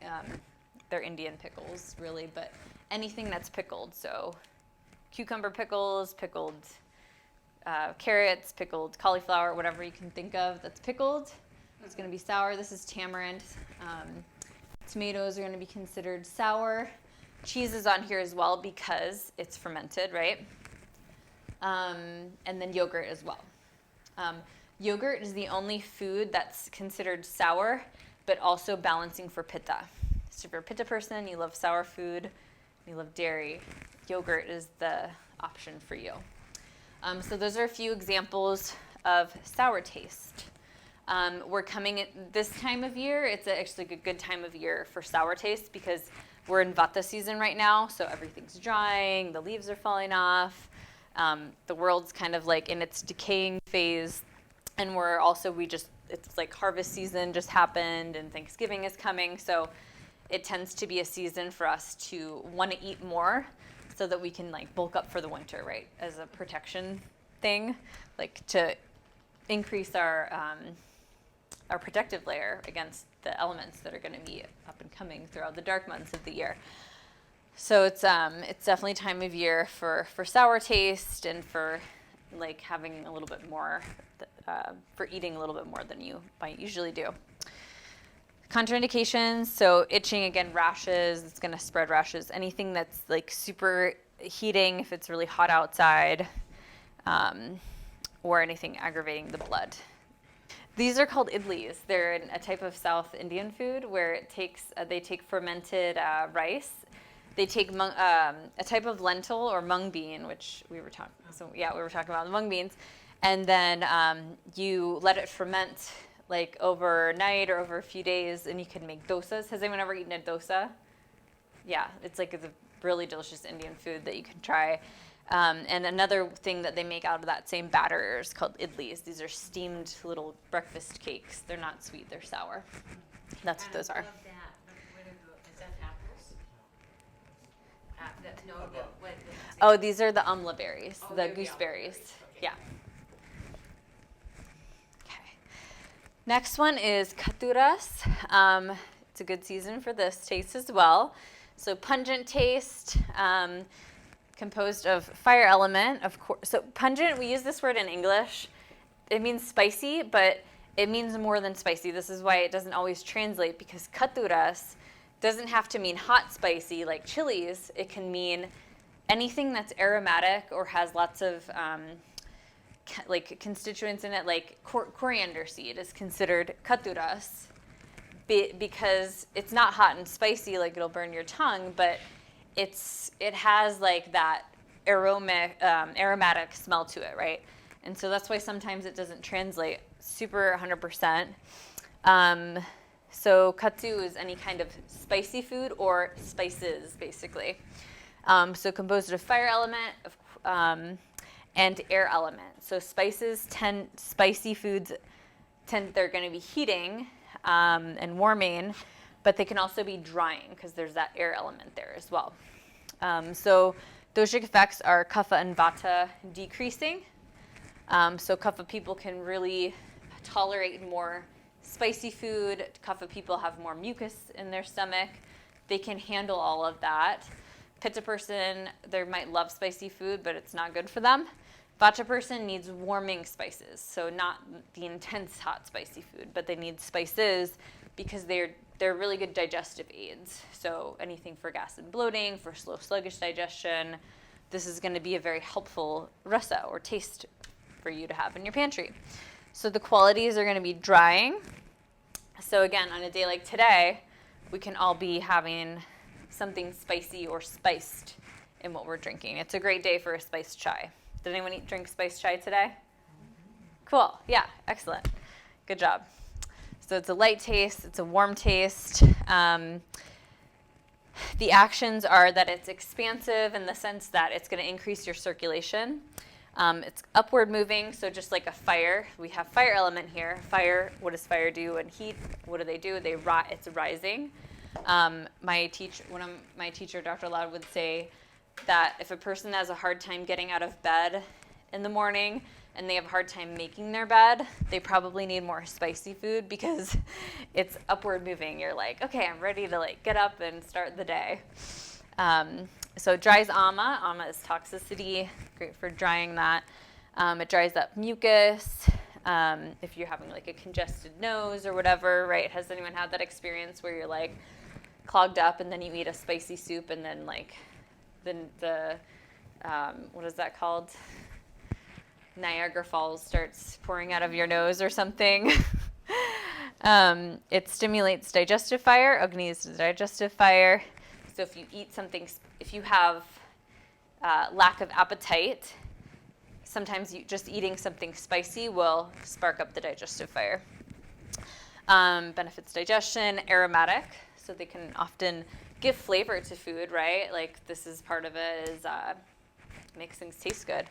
they're Indian pickles, really, but anything that's pickled. So cucumber pickles, pickled carrots, pickled cauliflower, whatever you can think of that's pickled. It's going to be sour. This is tamarind. Tomatoes are going to be considered sour. Cheese is on here as well because it's fermented, right? And then yogurt as well. Yogurt is the only food that's considered sour, but also balancing for pitta. So if you're a pitta person, you love sour food, you love dairy, yogurt is the option for you. So those are a few examples of sour taste. We're coming at this time of year. It's actually a good time of year for sour taste because we're in vata season right now, so everything's drying, the leaves are falling off, the world's kind of like in its decaying phase, and it's like harvest season just happened and Thanksgiving is coming, so it tends to be a season for us to want to eat more so that we can like bulk up for the winter, right, as a protection thing, like to increase our protective layer against the elements that are going to be up and coming throughout the dark months of the year. So it's definitely time of year for sour taste and for like having a little bit more, for eating a little bit more than you might usually do. Contraindications, so itching, again, rashes, it's going to spread rashes. Anything that's like super heating if it's really hot outside, or anything aggravating the blood. These are called idlis. They're a type of South Indian food where they take fermented rice. They take a type of lentil or mung bean, which we were talking. So yeah, we were talking about the mung beans, and then you let it ferment like overnight or over a few days, and you can make dosas. Has anyone ever eaten a dosa? Yeah, it's a really delicious Indian food that you can try. And another thing that they make out of that same batter is called idlis. These are steamed little breakfast cakes. They're not sweet, they're sour. That's what those are.
I love that. Is that apples?
Oh, these are the amla berries,
Oh,
the
they're the
gooseberries.
amla berries, okay.
Yeah. Okay. Next one is katuras. It's a good season for this taste as well. So pungent taste, composed of fire element, of course. So pungent, we use this word in English. It means spicy, but it means more than spicy. This is why it doesn't always translate, because katuras doesn't have to mean hot spicy like chilies. It can mean anything that's aromatic or has lots of like constituents in it, like coriander seed is considered katuras because it's not hot and spicy, like it'll burn your tongue, but it has like that aromatic smell to it, right? And so that's why sometimes it doesn't translate super 100%. So katsu is any kind of spicy food or spices, basically. So composed of fire element and air element. So spicy foods they're going to be heating and warming, but they can also be drying because there's that air element there as well. So doshic effects are kapha and vata decreasing. So kapha people can really tolerate more spicy food. Kapha people have more mucus in their stomach. They can handle all of that. Pitta person, they might love spicy food, but it's not good for them. Vata person needs warming spices, so not the intense hot spicy food, but they need spices because they're really good digestive aids. So anything for gas and bloating, for slow, sluggish digestion, this is going to be a very helpful rasa or taste for you to have in your pantry. So the qualities are going to be drying. So again, on a day like today, we can all be having something spicy or spiced in what we're drinking. It's a great day for a spiced chai. Did anyone drink spiced chai today? Cool. Yeah, excellent. Good job. So it's a light taste. It's a warm taste. The actions are that it's expansive in the sense that it's going to increase your circulation. It's upward moving, so just like a fire. We have fire element here. Fire, what does fire do? And heat, what do? It's rising. One of my teacher, Dr. Loud, would say that if a person has a hard time getting out of bed in the morning and they have a hard time making their bed, they probably need more spicy food because it's upward moving. You're like, okay, I'm ready to get up and start the day. So it dries ama. Ama is toxicity, great for drying that. It dries up mucus. If you're having a congested nose or whatever, right? Has anyone had that experience where you're clogged up and then you eat a spicy soup and then the what is that called? Niagara Falls starts pouring out of your nose or something. It stimulates digestive fire. Agni is digestive fire. So if you eat something, if you have lack of appetite, sometimes just eating something spicy will spark up the digestive fire. Benefits digestion, aromatic, so they can often give flavor to food, right? This is part of it is makes things taste good.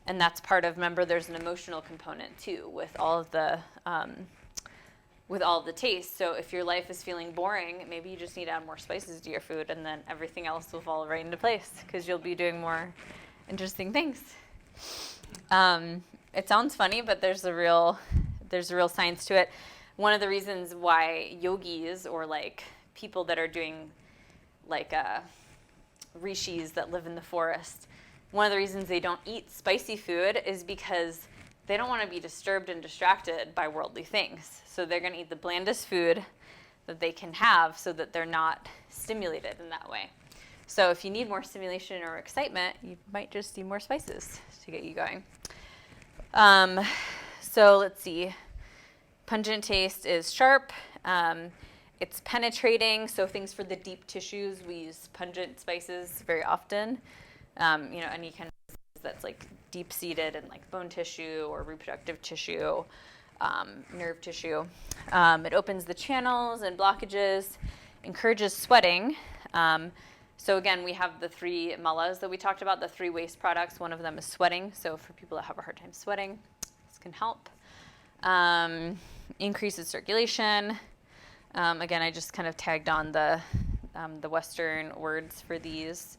And that's part of, remember, there's an emotional component too with all of the taste. So if your life is feeling boring, maybe you just need to add more spices to your food, and then everything else will fall right into place because you'll be doing more interesting things. It sounds funny, but there's a real science to it. One of the reasons why yogis or people that are doing rishis that live in the forest, one of the reasons they don't eat spicy food is because they don't want to be disturbed and distracted by worldly things. So they're going to eat the blandest food that they can have so that they're not stimulated in that way. So if you need more stimulation or excitement, you might just need more spices to get you going. So let's see. Pungent taste is sharp. It's penetrating, so things for the deep tissues, we use pungent spices very often. Any kind of that's like deep-seated in like bone tissue or reproductive tissue, nerve tissue. It opens the channels and blockages, encourages sweating. So again, we have the 3 malas that we talked about, the 3 waste products. One of them is sweating, so for people that have a hard time sweating, this can help. Increases circulation. Again, I just kind of tagged on the Western words for these.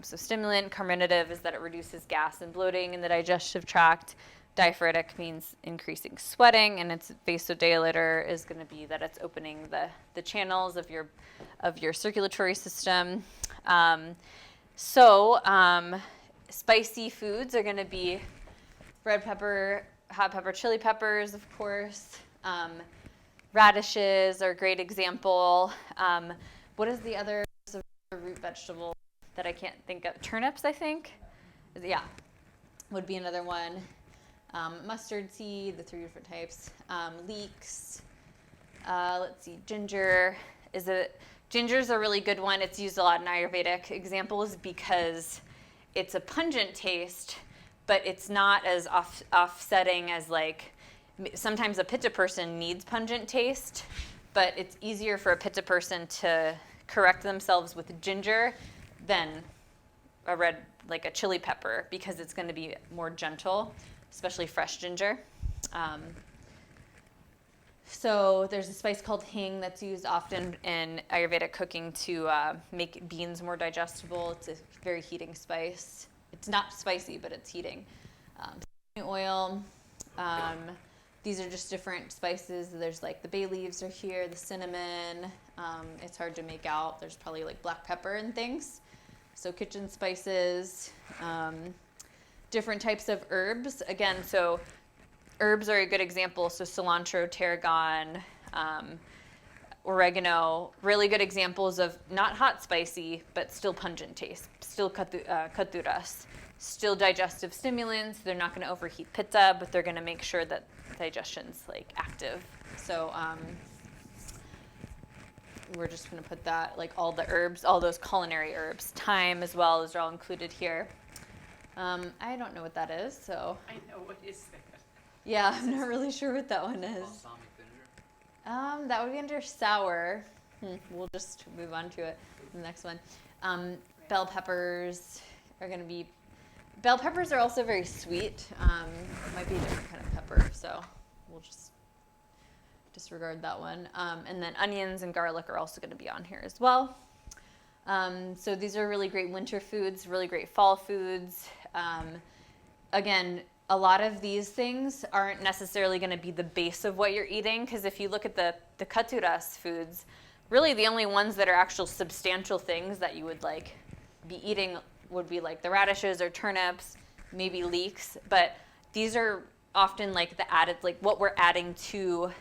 So stimulant, carminative is that it reduces gas and bloating in the digestive tract. Diaphoretic means increasing sweating, and its vasodilator is going to be that it's opening the channels of your circulatory system. Spicy foods are going to be red pepper, hot pepper, chili peppers, of course. Radishes are a great example. What is the other root vegetable that I can't think of? Turnips, I think. Yeah, would be another one. Mustard seed, the 3 different types. Leeks. Let's see, ginger. Ginger's a really good one. It's used a lot in Ayurvedic examples because it's a pungent taste, but it's not as offsetting as like, sometimes a pitta person needs pungent taste, but it's easier for a pitta person to correct themselves with ginger than a chili pepper, because it's going to be more gentle, especially fresh ginger. So there's a spice called hing that's used often in Ayurvedic cooking to make beans more digestible. It's a very heating spice. It's not spicy, but it's heating. Oil. These are just different spices. There's like the bay leaves are here, the cinnamon. It's hard to make out. There's probably like black pepper and things. So kitchen spices. Different types of herbs. Again, so herbs are a good example. So cilantro, tarragon, oregano, really good examples of not hot spicy, but still pungent taste. Still katuras. Still digestive stimulants. They're not going to overheat pitta, but they're going to make sure that digestion's like active. So we're just going to put that, like all the herbs, all those culinary herbs, thyme as well, is all included here. I don't know what that is, so.
I know, what is that?
Yeah, I'm not really sure what that one is.
Balsamic vinegar?
That would be under sour. We'll just move on to it. The next one. Bell peppers are going to be. Bell peppers are also very sweet. It might be a different kind of pepper, so we'll just disregard that one. And then onions and garlic are also going to be on here as well. So these are really great winter foods, really great fall foods. Again, a lot of these things aren't necessarily going to be the base of what you're eating, because if you look at the katuras foods, really the only ones that are actual substantial things that you would like be eating would be like the radishes or turnips, maybe leeks, but these are often like the added, like what we're adding to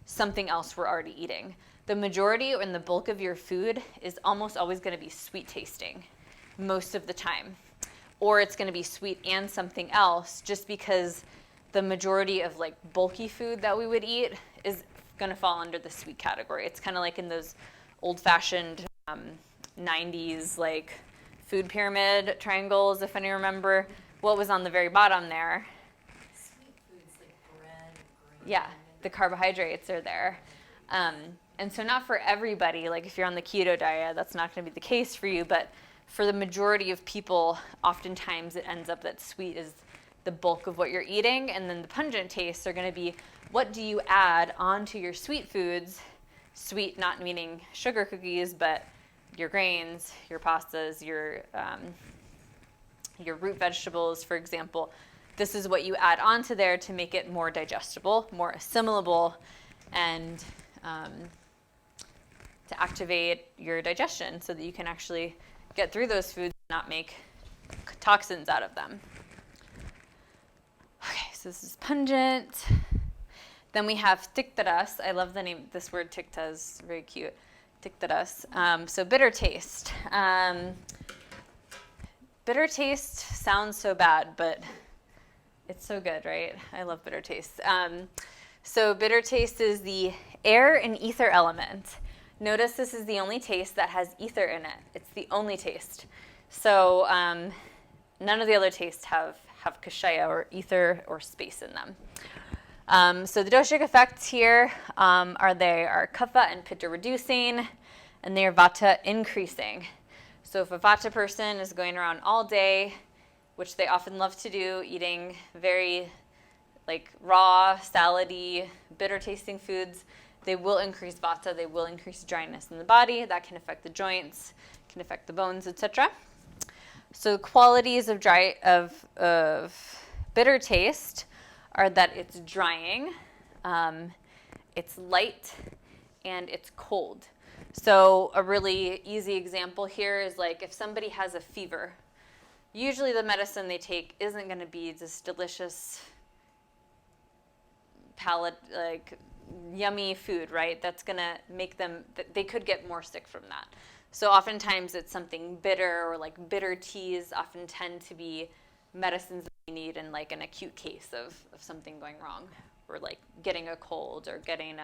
something else we're already eating. The majority and the bulk of your food is almost always going to be sweet tasting most of the time. Or it's going to be sweet and something else, just because the majority of like bulky food that we would eat is going to fall under the sweet category. It's kind of like in those old-fashioned 90s like food pyramid triangles, if any remember what was on the very bottom there.
Sweet foods like bread, grain.
Yeah, the carbohydrates are there. And so not for everybody, like if you're on the keto diet, that's not going to be the case for you, but for the majority of people, oftentimes it ends up that sweet is the bulk of what you're eating, and then the pungent tastes are going to be what do you add onto your sweet foods. Sweet not meaning sugar cookies, but your grains, your pastas, your root vegetables, for example. This is what you add onto there to make it more digestible, more assimilable, and to activate your digestion so that you can actually get through those foods and not make toxins out of them. Okay, so this is pungent. Then we have tiktaras. I love the name, this word tikta is very cute. tiktaras. So bitter taste. Bitter taste sounds so bad, but it's so good, right? I love bitter taste. So bitter taste is the air and ether element. Notice this is the only taste that has ether in it. It's the only taste. So none of the other tastes have kashaya or ether or space in them. So the doshic effects here are kapha and pitta reducing, and they are vata increasing. So if a vata person is going around all day, which they often love to do, eating very like raw, salady, bitter tasting foods, they will increase vata, they will increase dryness in the body. That can affect the joints, can affect the bones, etc. So qualities of bitter taste are that it's drying, it's light, and it's cold. So a really easy example here is like if somebody has a fever, usually the medicine they take isn't going to be this delicious palate, like yummy food, right? That's going to make them, they could get more sick from that. So oftentimes it's something bitter, or like bitter teas often tend to be medicines that we need in like an acute case of something going wrong, or like getting a cold or getting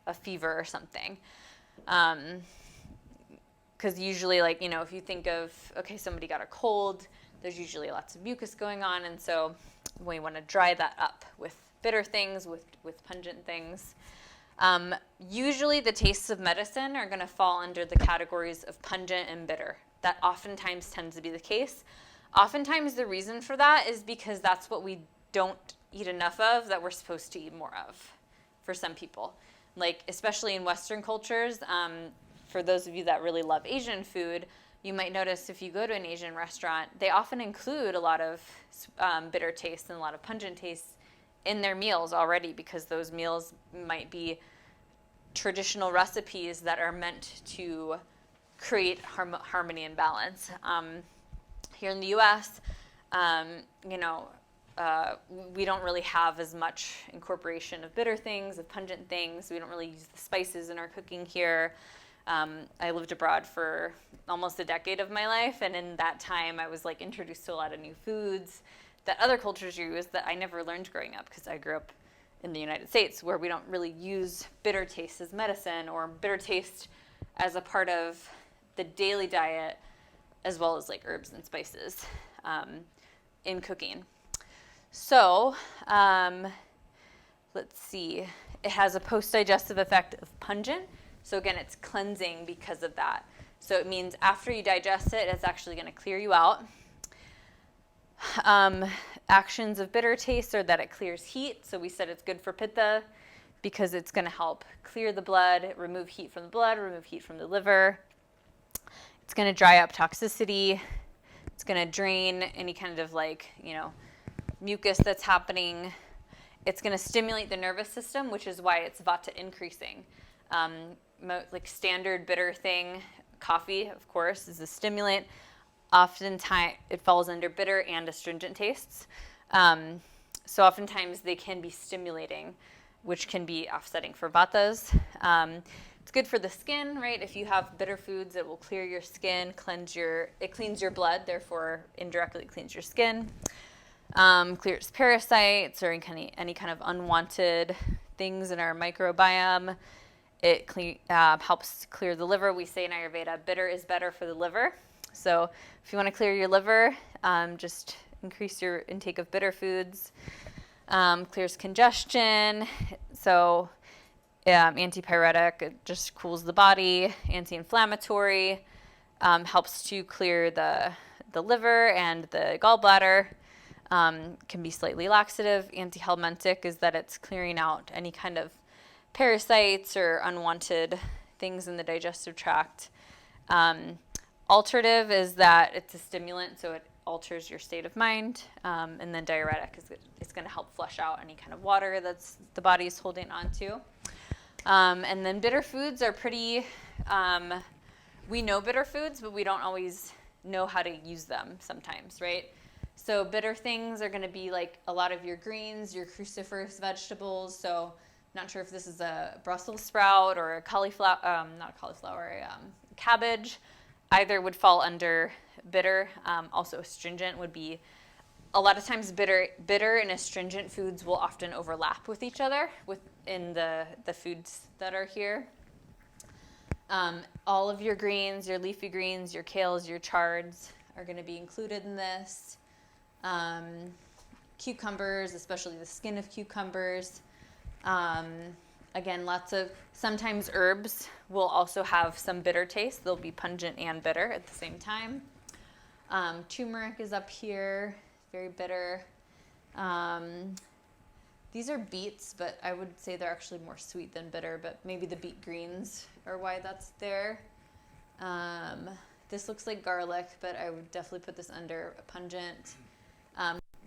a fever or something. Because usually, like, you know, if you think of, okay, somebody got a cold, there's usually lots of mucus going on, and so we want to dry that up with bitter things, with pungent things. Usually the tastes of medicine are going to fall under the categories of pungent and bitter. That oftentimes tends to be the case. Oftentimes the reason for that is because that's what we don't eat enough of that we're supposed to eat more of for some people. Like, especially in Western cultures, for those of you that really love Asian food, you might notice if you go to an Asian restaurant, they often include a lot of bitter tastes and a lot of pungent tastes in their meals already, because those meals might be traditional recipes that are meant to create harmony and balance. Here in the U.S., we don't really have as much incorporation of bitter things, of pungent things. We don't really use the spices in our cooking here. I lived abroad for almost a decade of my life, and in that time I was like introduced to a lot of new foods that other cultures use that I never learned growing up, because I grew up in the United States, where we don't really use bitter taste as medicine, or bitter taste as a part of the daily diet, as well as like herbs and spices in cooking. So let's see, it has a post-digestive effect of pungent. So again, it's cleansing because of that. So it means after you digest it, it's actually going to clear you out. Actions of bitter taste are that it clears heat. So we said it's good for pitta because it's going to help clear the blood, remove heat from the blood, remove heat from the liver. It's going to dry up toxicity. It's going to drain any kind of like, mucus that's happening. It's going to stimulate the nervous system, which is why it's vata increasing. Like standard bitter thing, coffee, of course, is a stimulant. Oftentimes it falls under bitter and astringent tastes. So oftentimes they can be stimulating, which can be offsetting for vatas. It's good for the skin, right? If you have bitter foods, it will clear your skin, it cleans your blood, therefore indirectly cleans your skin. Clears parasites or any kind of unwanted things in our microbiome. It helps clear the liver. We say in Ayurveda, bitter is better for the liver. So if you want to clear your liver, just increase your intake of bitter foods. Clears congestion. So antipyretic, it just cools the body. Anti-inflammatory, helps to clear the liver and the gallbladder. Can be slightly laxative. Antihelmintic is that it's clearing out any kind of parasites or unwanted things in the digestive tract. Alterative is that it's a stimulant, so it alters your state of mind. And then diuretic is going to help flush out any kind of water that's the body's holding on to. And then bitter foods are pretty, we know bitter foods, but we don't always know how to use them sometimes, right? So bitter things are going to be like a lot of your greens, your cruciferous vegetables. So not sure if this is a Brussels sprout or a cauliflower, not a cauliflower, cabbage. Either would fall under bitter. Also astringent would be, a lot of times bitter and astringent foods will often overlap with each other within the foods that are here. All of your greens, your leafy greens, your kales, your chards are going to be included in this. Cucumbers, especially the skin of cucumbers. Again, sometimes herbs will also have some bitter taste. They'll be pungent and bitter at the same time. Turmeric is up here, very bitter. These are beets, but I would say they're actually more sweet than bitter, but maybe the beet greens are why that's there. This looks like garlic, but I would definitely put this under pungent.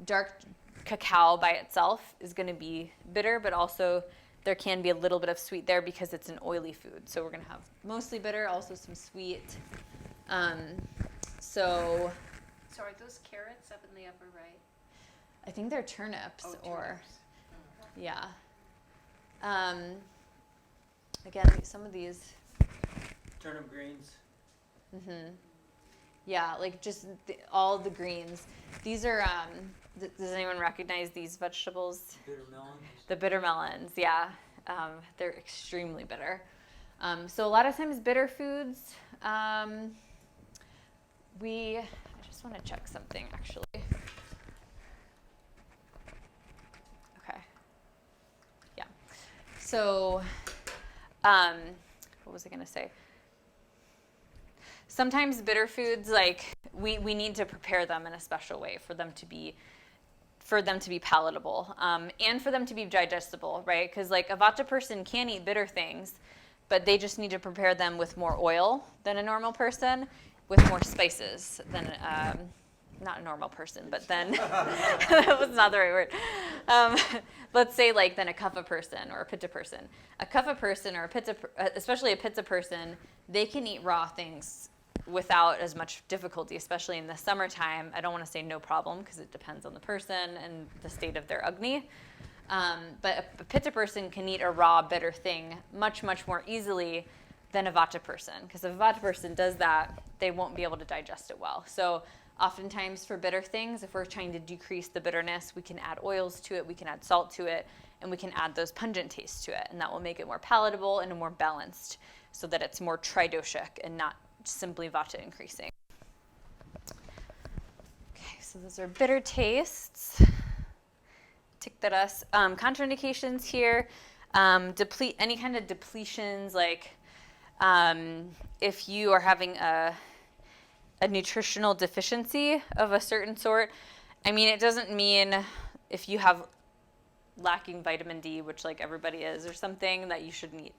Dark cacao by itself is going to be bitter, but also there can be a little bit of sweet there because it's an oily food. So we're going to have mostly bitter, also some sweet.
So are those carrots up in the upper right?
I think they're turnips yeah. Again, some of these.
Turnip greens.
Yeah, like just all the greens. These are, does anyone recognize these vegetables?
Bitter melons.
The bitter melons, yeah. They're extremely bitter. So a lot of times bitter foods, I just want to check something actually. Okay. Yeah. So, what was I going to say? Sometimes bitter foods, like we need to prepare them in a special way for them to be palatable, and for them to be digestible, right? Because like a Vata person can eat bitter things, but they just need to prepare them with more oil than a normal person, with more spices than not a normal person, but then that was not the right word. Let's say like than a Kapha person or a Pitta person. A Kapha person or a Pitta, especially a Pitta person, they can eat raw things without as much difficulty, especially in the summertime. I don't want to say no problem because it depends on the person and the state of their Agni. But a Pitta person can eat a raw, bitter thing much, much more easily than a Vata person. Because if a Vata person does that, they won't be able to digest it well. So oftentimes for bitter things, if we're trying to decrease the bitterness, we can add oils to it, we can add salt to it, and we can add those pungent tastes to it. And that will make it more palatable and more balanced so that it's more tridoshic and not simply Vata increasing. Okay, so those are bitter tastes. Tiktaras. Contraindications here, deplete any kind of depletions, like if you are having a nutritional deficiency of a certain sort. I mean, it doesn't mean if you have lacking vitamin D, which like everybody is or something, that you shouldn't eat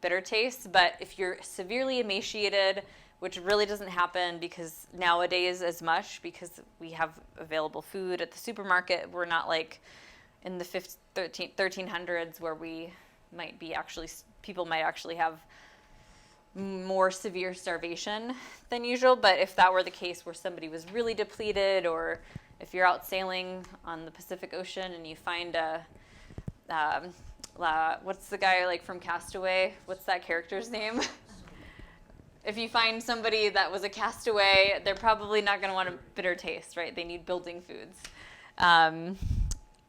bitter tastes. But if you're severely emaciated, which really doesn't happen because nowadays as much, because we have available food at the supermarket, we're not like in the 1300s where we might be actually, people might actually have more severe starvation than usual. But if that were the case where somebody was really depleted, or if you're out sailing on the Pacific Ocean and you find what's the guy like from Castaway? What's that character's name? If you find somebody that was a castaway, they're probably not going to want a bitter taste, right? They need building foods.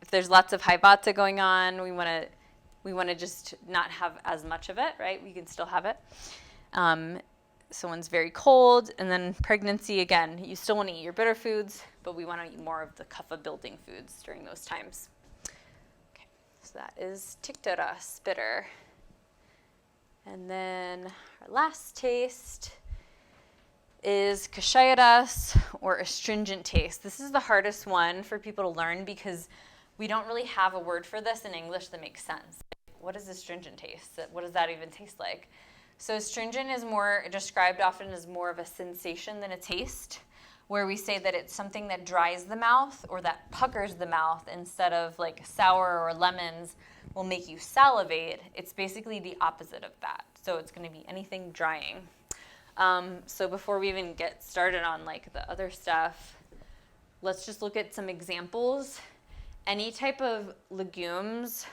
If there's lots of high vata going on, we want to just not have as much of it, right? We can still have it. Someone's very cold, and then pregnancy, again, you still want to eat your bitter foods, but we want to eat more of the kapha building foods during those times. Okay, so that is tiktaras, bitter. And then our last taste is kashayaras, or astringent taste. This is the hardest one for people to learn because we don't really have a word for this in English that makes sense. What is astringent taste? What does that even taste like? So astringent is more described often as more of a sensation than a taste, where we say that it's something that dries the mouth or that puckers the mouth instead of like sour or lemons will make you salivate. It's basically the opposite of that. So it's going to be anything drying. So before we even get started on like the other stuff, let's just look at some examples. Any type of legumes,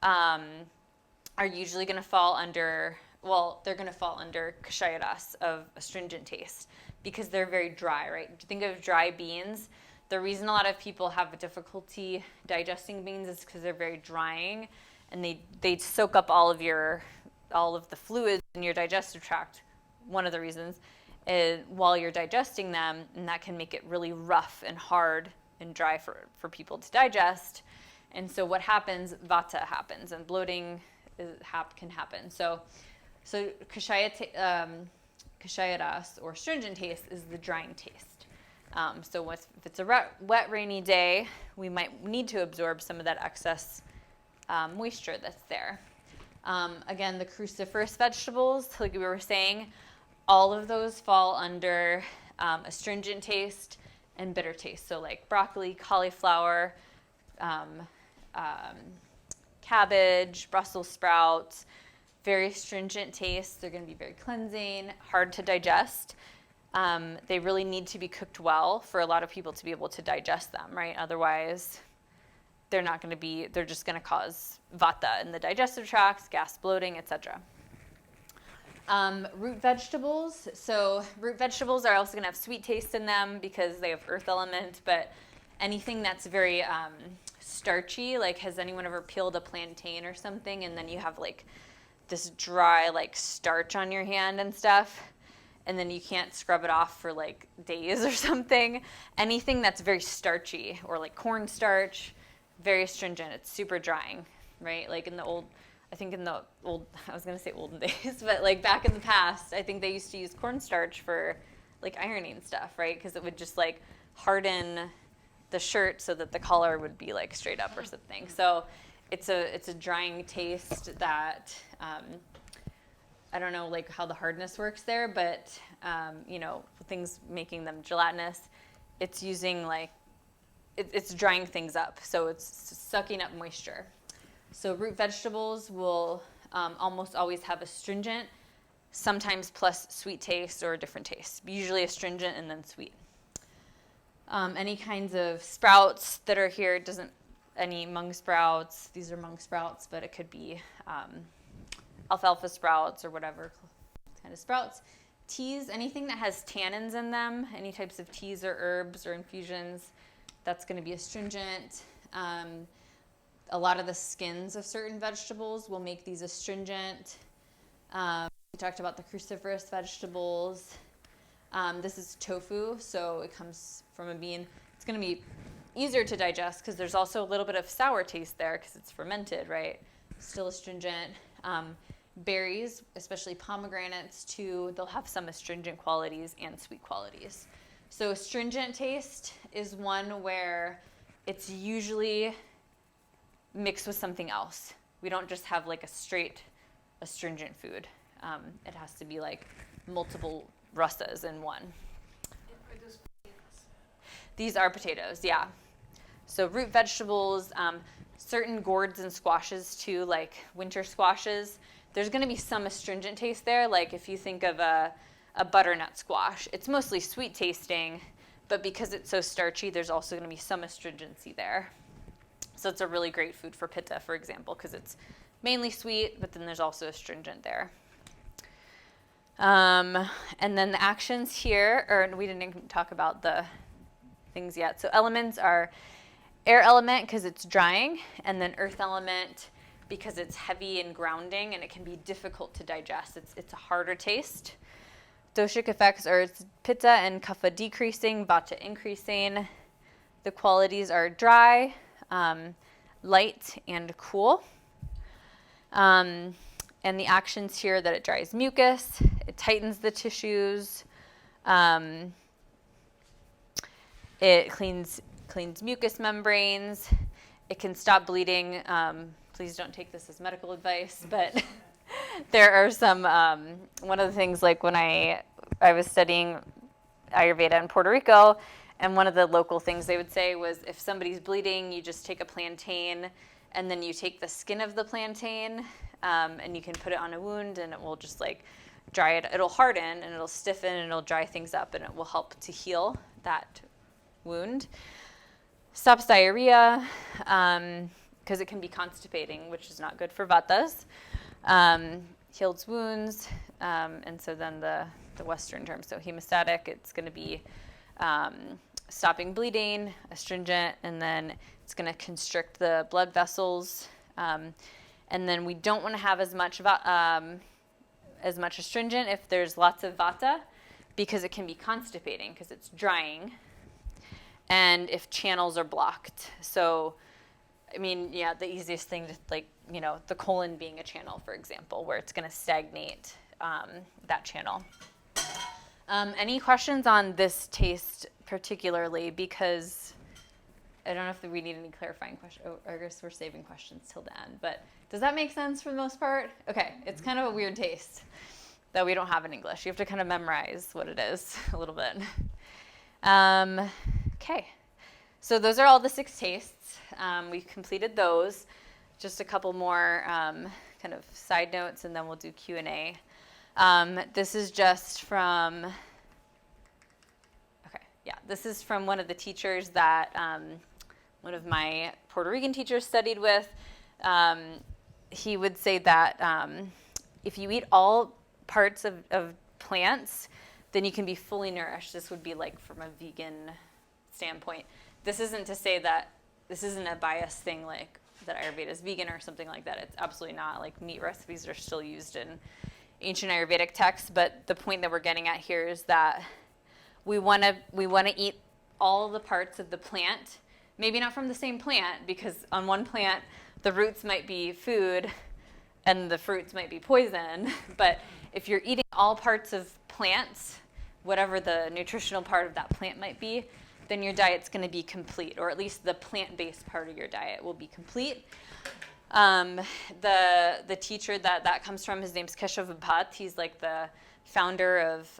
are usually going to fall under, well, they're going to fall under Shadras of astringent taste because they're very dry, right? Think of dry beans. The reason a lot of people have difficulty digesting beans is because they're very drying, and they soak up all of the fluids in your digestive tract. One of the reasons is while you're digesting them, and that can make it really rough and hard and dry for people to digest. And so what happens, vata happens, and bloating can happen. So Kashayaras or astringent taste is the drying taste. So if it's a wet, rainy day, we might need to absorb some of that excess moisture that's there. Again, the cruciferous vegetables, like we were saying, all of those fall under astringent taste and bitter taste. So like broccoli, cauliflower, cabbage, Brussels sprouts, very astringent taste. They're going to be very cleansing, hard to digest. They really need to be cooked well for a lot of people to be able to digest them, right? Otherwise, they're just going to cause vata in the digestive tracts, gas, bloating, etc. Root vegetables. So root vegetables are also going to have sweet taste in them because they have earth element, but anything that's very starchy, like has anyone ever peeled a plantain or something and then you have like this dry like starch on your hand and stuff, and then you can't scrub it off for like days or something? Anything that's very starchy, or like cornstarch, very astringent, it's super drying, right? Like I was going to say olden days, but like back in the past, I think they used to use cornstarch for like ironing stuff, right? Because it would just like harden the shirt so that the collar would be like straight up or something. So it's a drying taste that, I don't know like how the hardness works there, but things making them gelatinous, it's using like, it's drying things up. So it's sucking up moisture. So root vegetables will almost always have astringent, sometimes plus sweet taste or a different taste, usually astringent and then sweet. Any kinds of sprouts that are here, any mung sprouts, these are mung sprouts, but it could be alfalfa sprouts or whatever kind of sprouts. Teas, anything that has tannins in them, any types of teas or herbs or infusions, that's going to be astringent. A lot of the skins of certain vegetables will make these astringent. We talked about the cruciferous vegetables. This is tofu, so it comes from a bean. It's going to be easier to digest because there's also a little bit of sour taste there because it's fermented, right? Still astringent. Berries, especially pomegranates too, they'll have some astringent qualities and sweet qualities. So astringent taste is one where it's usually mixed with something else. We don't just have like a straight astringent food. It has to be like multiple rasas in one.
Are those potatoes?
These are potatoes, yeah. So root vegetables, certain gourds and squashes too, like winter squashes, there's going to be some astringent taste there. Like if you think of a butternut squash, it's mostly sweet tasting, but because it's so starchy, there's also going to be some astringency there. So it's a really great food for pitta, for example, because it's mainly sweet, but then there's also astringent there. And then the actions here, or we didn't even talk about the things yet. So elements are air element because it's drying, and then earth element because it's heavy and grounding and it can be difficult to digest. It's a harder taste. Doshic effects are pitta and kapha decreasing, vata increasing. The qualities are dry, light, and cool. And the actions here that it dries mucus, it tightens the tissues, it cleans mucous membranes, it can stop bleeding. Please don't take this as medical advice, but there are some, one of the things like when I was studying Ayurveda in Puerto Rico, and one of the local things they would say was if somebody's bleeding, you just take a plantain and then you take the skin of the plantain and you can put it on a wound and it will just like dry it. It'll harden and it'll stiffen and it'll dry things up and it will help to heal that wound. Stops diarrhea. because it can be constipating, which is not good for vatas. Heals wounds, and so then the Western term, so hemostatic, it's going to be stopping bleeding, astringent, and then it's going to constrict the blood vessels. And then we don't want to have as much astringent if there's lots of vata, because it can be constipating, because it's drying, and if channels are blocked. So, I mean, yeah, the easiest thing to, like, you know, the colon being a channel, for example, where it's going to stagnate that channel. Any questions on this taste particularly? Because I don't know if we need any clarifying questions. Oh, I guess we're saving questions till the end. But does that make sense for the most part? Okay, it's kind of a weird taste that we don't have in English. You have to kind of memorize what it is a little bit. Okay, so those are all the 6 tastes. We've completed those. Just a couple more kind of side notes, and then we'll do Q&A. This is just from, this is from one of the teachers that one of my Puerto Rican teachers studied with. He would say that if you eat all parts of plants, then you can be fully nourished. This would be like from a vegan standpoint. This isn't to say that this isn't a biased thing, like that Ayurveda is vegan or something like that. It's absolutely not. Like, meat recipes are still used in ancient Ayurvedic texts, but the point that we're getting at here is that we want to eat all the parts of the plant, maybe not from the same plant, because on one plant the roots might be food and the fruits might be poison, but if you're eating all parts of plants, whatever the nutritional part of that plant might be, then your diet's going to be complete, or at least the plant-based part of your diet will be complete. The teacher that comes from, his name's Keshav Bhatt. He's like the founder of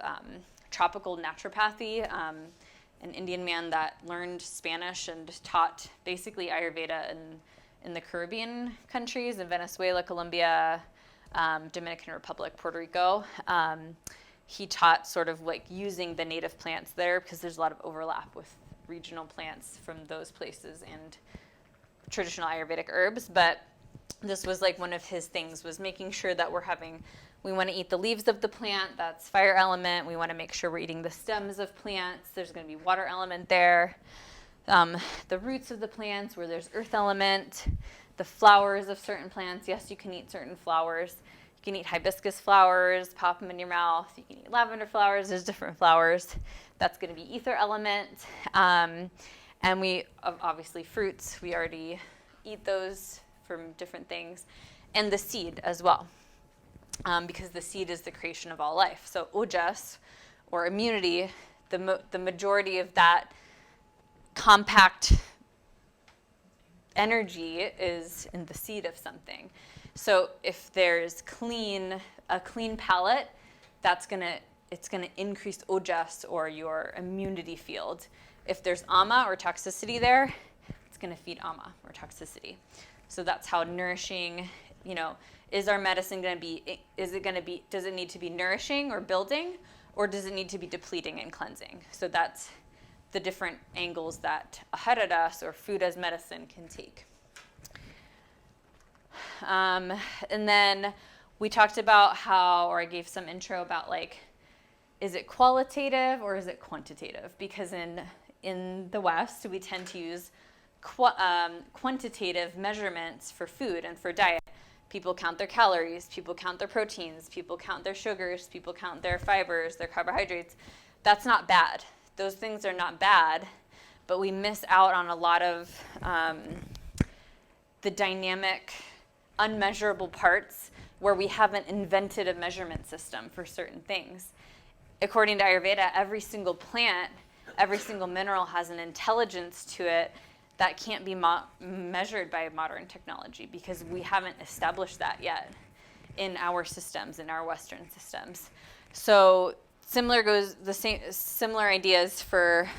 tropical naturopathy, an Indian man that learned Spanish and taught basically Ayurveda in the Caribbean countries, in Venezuela, Colombia, Dominican Republic, Puerto Rico. He taught sort of like using the native plants there, because there's a lot of overlap with regional plants from those places and traditional Ayurvedic herbs. But this was like one of his things, was making sure that we want to eat the leaves of the plant, that's fire element. We want to make sure we're eating the stems of plants. There's going to be water element there. The roots of the plants, where there's earth element. The flowers of certain plants. Yes, you can eat certain flowers. You can eat hibiscus flowers, pop them in your mouth. You can eat lavender flowers. There's different flowers. That's going to be ether element. And we, obviously, fruits. We already eat those from different things. And the seed as well, because the seed is the creation of all life. So ojas, or immunity, the majority of that compact energy is in the seed of something. So if there's a clean palate, it's gonna increase ojas, or your immunity field. If there's ama or toxicity there, it's gonna feed ama or toxicity. So that's how nourishing, is our medicine gonna be, does it need to be nourishing or building, or does it need to be depleting and cleansing? So that's the different angles that aharadas, or food as medicine, can take. And then we talked about I gave some intro about, like, is it qualitative or is it quantitative? Because in the West, we tend to use quantitative measurements for food and for diet. People count their calories, people count their proteins, people count their sugars, people count their fibers, their carbohydrates. That's not bad. Those things are not bad, but we miss out on a lot of the dynamic, unmeasurable parts where we haven't invented a measurement system for certain things. According to Ayurveda, every single plant, every single mineral has an intelligence to it that can't be measured by modern technology, because we haven't established that yet in our systems, in our Western systems. So similar ideas for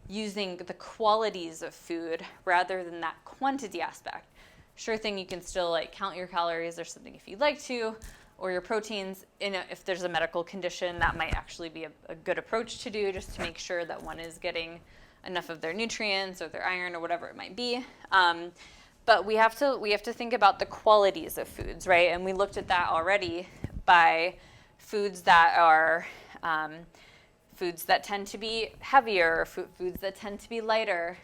using the qualities of food rather than that quantity aspect. Sure thing, you can still, like, count your calories or something if you'd like to, or your proteins. If there's a medical condition, that might actually be a good approach to do, just to make sure that one is getting enough of their nutrients or their iron or whatever it might be. But we have to think about the qualities of foods, right? And we looked at that already by foods that are foods that tend to be heavier, foods that tend to be lighter.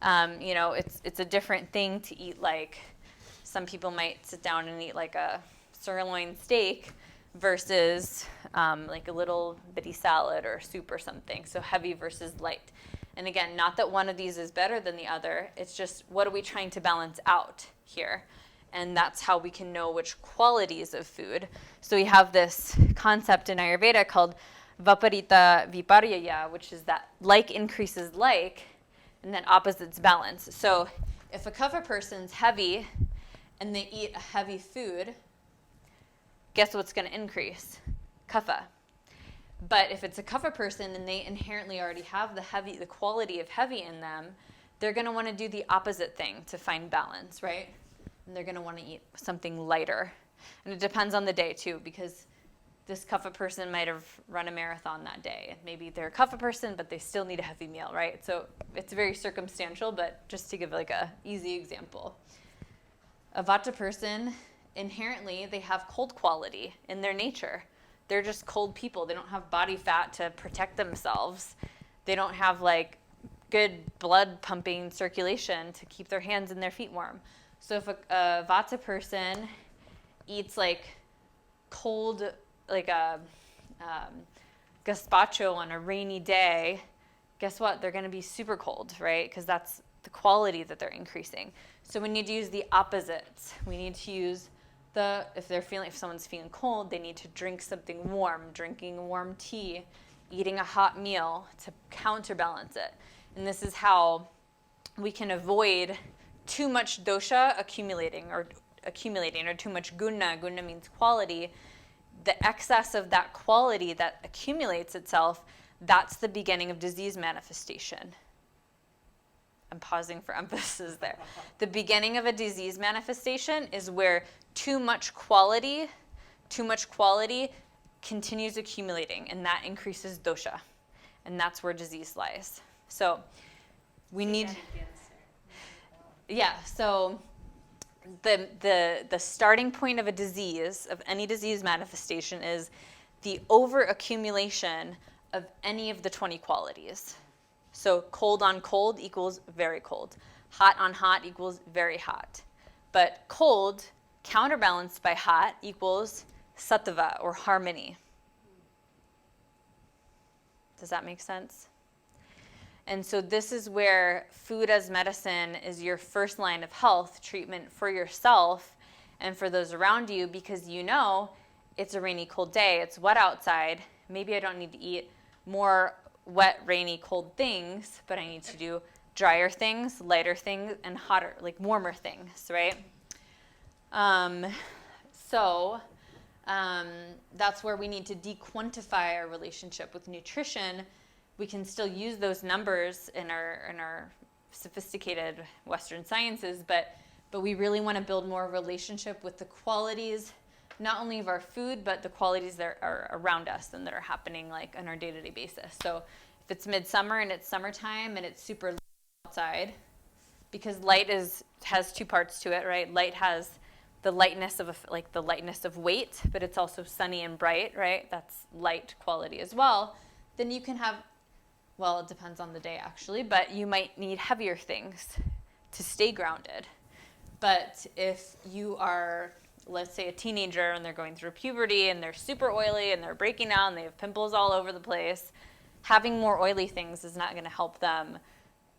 It's a different thing to eat, like some people might sit down and eat like a sirloin steak versus like a little bitty salad or soup or something. So heavy versus light. And again, not that one of these is better than the other. It's just, what are we trying to balance out here? And that's how we can know which qualities of food. So we have this concept in Ayurveda called Vaparita Viparyaya, which is that like increases like, and then opposites balance. So if a kapha person's heavy and they eat a heavy food, guess what's going to increase? Kapha. But if it's a kapha person and they inherently already have the quality of heavy in them, they're going to want to do the opposite thing to find balance, right? And they're going to want to eat something lighter. And it depends on the day too, because this kapha person might have run a marathon that day. Maybe they're a kapha person, but they still need a heavy meal, right? So it's very circumstantial, but just to give like a easy example. A vata person, inherently, they have cold quality in their nature. They're just cold people. They don't have body fat to protect themselves. They don't have like good blood pumping circulation to keep their hands and their feet warm. So if a vata person eats like cold, like a gazpacho on a rainy day, guess what? They're going to be super cold, right? Because that's the quality that they're increasing. So we need to use the opposites. We need to use if someone's feeling cold, they need to drink something warm, drinking warm tea, eating a hot meal to counterbalance it. And this is how we can avoid too much dosha accumulating or too much guna. Guna means quality. The excess of that quality that accumulates itself, that's the beginning of disease manifestation. I'm pausing for emphasis there. The beginning of a disease manifestation is where too much quality continues accumulating, and that increases dosha. And that's where disease lies. So we need... Yeah, so the starting point of a disease, of any disease manifestation, is the overaccumulation of any of the 20 qualities. So cold on cold equals very cold. Hot on hot equals very hot. But cold counterbalanced by hot equals sattva, or harmony. Does that make sense? And so this is where food as medicine is your first line of health treatment for yourself and for those around you, because you know it's a rainy, cold day, it's wet outside. Maybe I don't need to eat more wet, rainy, cold things, but I need to do drier things, lighter things, and hotter, like warmer things, right? That's where we need to dequantify our relationship with nutrition. We can still use those numbers in our sophisticated Western sciences, but we really want to build more relationship with the qualities, not only of our food, but the qualities that are around us and that are happening like on our day-to-day basis. So if it's midsummer and it's summertime and it's super light outside, because light has two parts to it, right? Light has the lightness of weight, but it's also sunny and bright, right? That's light quality as well. Then you can have, well, it depends on the day actually, but you might need heavier things to stay grounded. But if you are, let's say, a teenager and they're going through puberty and they're super oily and they're breaking out and they have pimples all over the place, having more oily things is not going to help them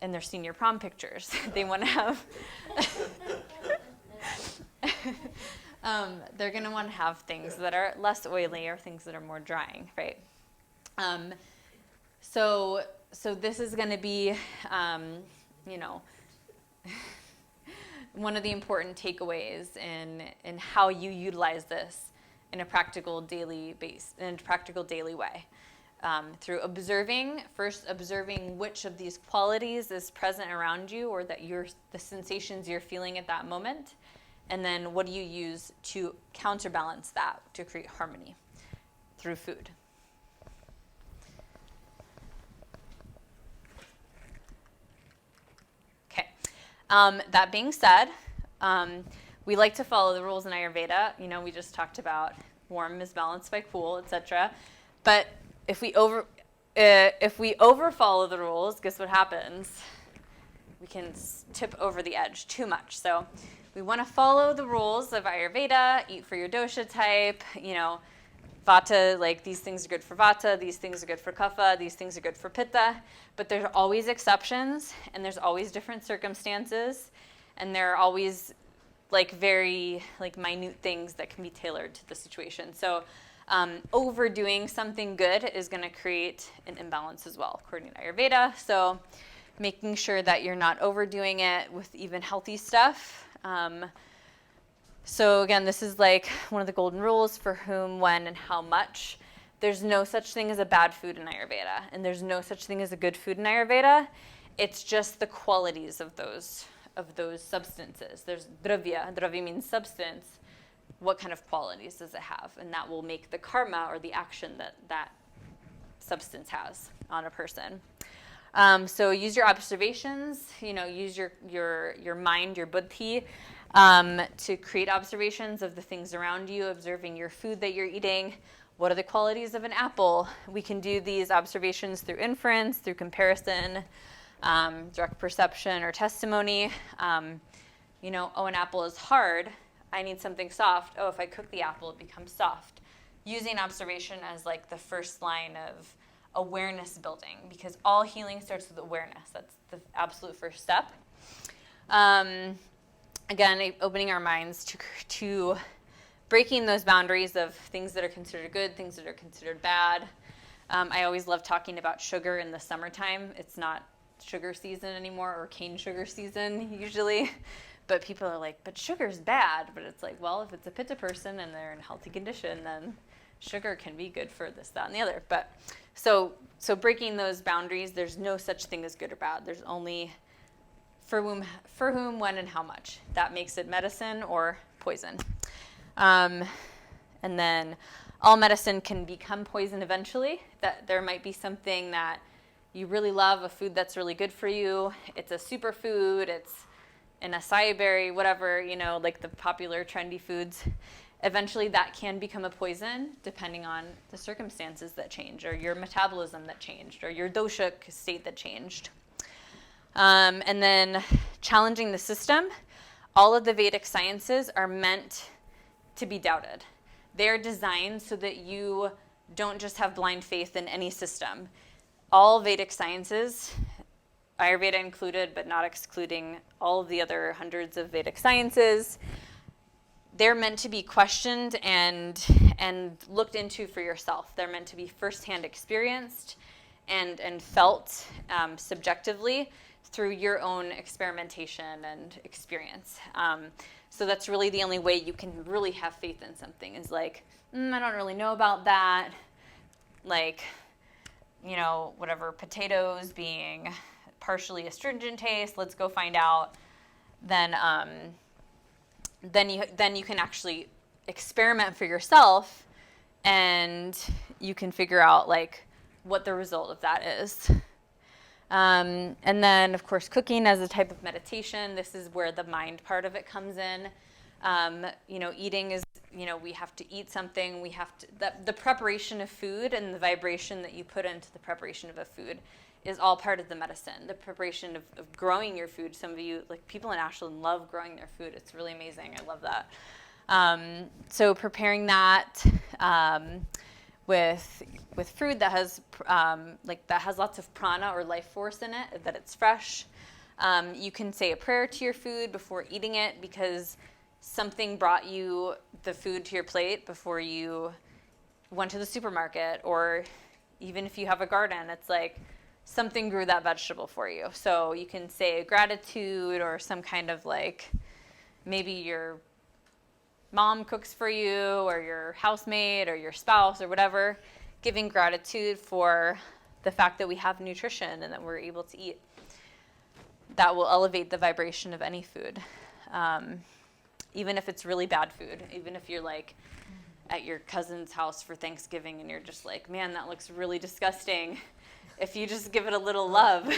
in their senior prom pictures. They want to have... they're going to want to have things that are less oily or things that are more drying, right? So this is going to be, one of the important takeaways in how you utilize this in a practical daily way. Through observing which of these qualities is present around you, or that the sensations you're feeling at that moment. And then what do you use to counterbalance that, to create harmony through food? Okay. That being said, We like to follow the rules in Ayurveda. You know, we just talked about warm is balanced by cool, etc. But if we over follow the rules, guess what happens? We can tip over the edge too much. So we want to follow the rules of Ayurveda, eat for your dosha type, you know, Vata, like these things are good for Vata, these things are good for Kapha, these things are good for Pitta, but there's always exceptions, and there's always different circumstances, and there are always like very like minute things that can be tailored to the situation. So overdoing something good is going to create an imbalance as well, according to Ayurveda. So making sure that you're not overdoing it with even healthy stuff. So again, this is like one of the golden rules for whom, when, and how much. There's no such thing as a bad food in Ayurveda, and there's no such thing as a good food in Ayurveda. It's just the qualities of those substances. There's dravya. Dravya means substance. What kind of qualities does it have? And that will make the karma or the action that substance has on a person. So use your observations, you know, use your mind, your buddhi, to create observations of the things around you, observing your food that you're eating. What are the qualities of an apple? We can do these observations through inference, through comparison, direct perception, or testimony. You know, oh, an apple is hard. I need something soft. Oh, if I cook the apple, it becomes soft. Using observation as like the first line of awareness building, because all healing starts with awareness. That's the absolute first step. Again, opening our minds to breaking those boundaries of things that are considered good, things that are considered bad. I always love talking about sugar in the summertime. It's not sugar season anymore, or cane sugar season usually. But people are like, but sugar's bad. But it's like, well, if it's a pitta person and they're in a healthy condition, then sugar can be good for this, that, and the other. But so breaking those boundaries, there's no such thing as good or bad. There's only for whom, when, and how much. That makes it medicine or poison. And then all medicine can become poison eventually. That there might be something that you really love, a food that's really good for you. It's a superfood. It's an acai berry, whatever, you know, like the popular trendy foods. Eventually that can become a poison depending on the circumstances that change, or your metabolism that changed, or your dosha state that changed. And then challenging the system. All of the Vedic sciences are meant to be doubted. They're designed so that you don't just have blind faith in any system. All Vedic sciences, Ayurveda included, but not excluding all of the other hundreds of Vedic sciences, they're meant to be questioned and looked into for yourself. They're meant to be firsthand experienced and felt subjectively through your own experimentation and experience. So that's really the only way you can really have faith in something, is like, I don't really know about that. Like, you know, whatever, potatoes being partially astringent taste, let's go find out. Then you can actually experiment for yourself, and you can figure out like what the result of that is. And then, of course, cooking as a type of meditation. This is where the mind part of it comes in. You know, eating is, you know, we have to eat something. We have to, the preparation of food and the vibration that you put into the preparation of a food is all part of the medicine. The preparation of growing your food. Some of you, like people in Ashland, love growing their food. It's really amazing. I love that. So preparing that with food that has that has lots of prana or life force in it, that it's fresh. You can say a prayer to your food before eating it, because something brought you the food to your plate before you went to the supermarket, or even if you have a garden, it's like something grew that vegetable for you. So you can say gratitude, or some kind of like, maybe your mom cooks for you, or your housemate, or your spouse, or whatever, giving gratitude for the fact that we have nutrition and that we're able to eat. That will elevate the vibration of any food. Even if it's really bad food, even if you're like at your cousin's house for Thanksgiving and you're just like, man, that looks really disgusting. If you just give it a little love,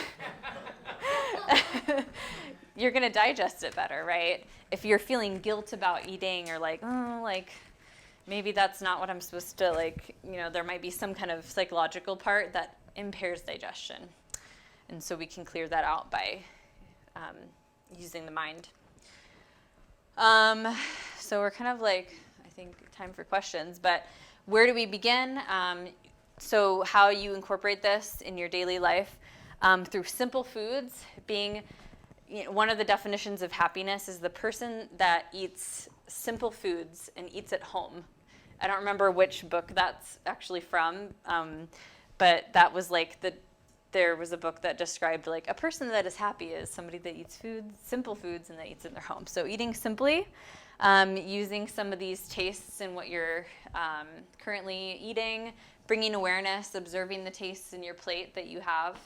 you're gonna digest it better, right? If you're feeling guilt about eating, or like, oh, like maybe that's not what I'm supposed to, like, there might be some kind of psychological part that impairs digestion. And so we can clear that out by using the mind. So we're kind of like, I think, time for questions, but where do we begin? So how you incorporate this in your daily life through simple foods. Being, one of the definitions of happiness is the person that eats simple foods and eats at home. I don't remember which book that's actually from, but that was like there was a book that described like a person that is happy is somebody that eats simple foods, and that eats in their home. So eating simply, using some of these tastes in what you're currently eating, bringing awareness, observing the tastes in your plate that you have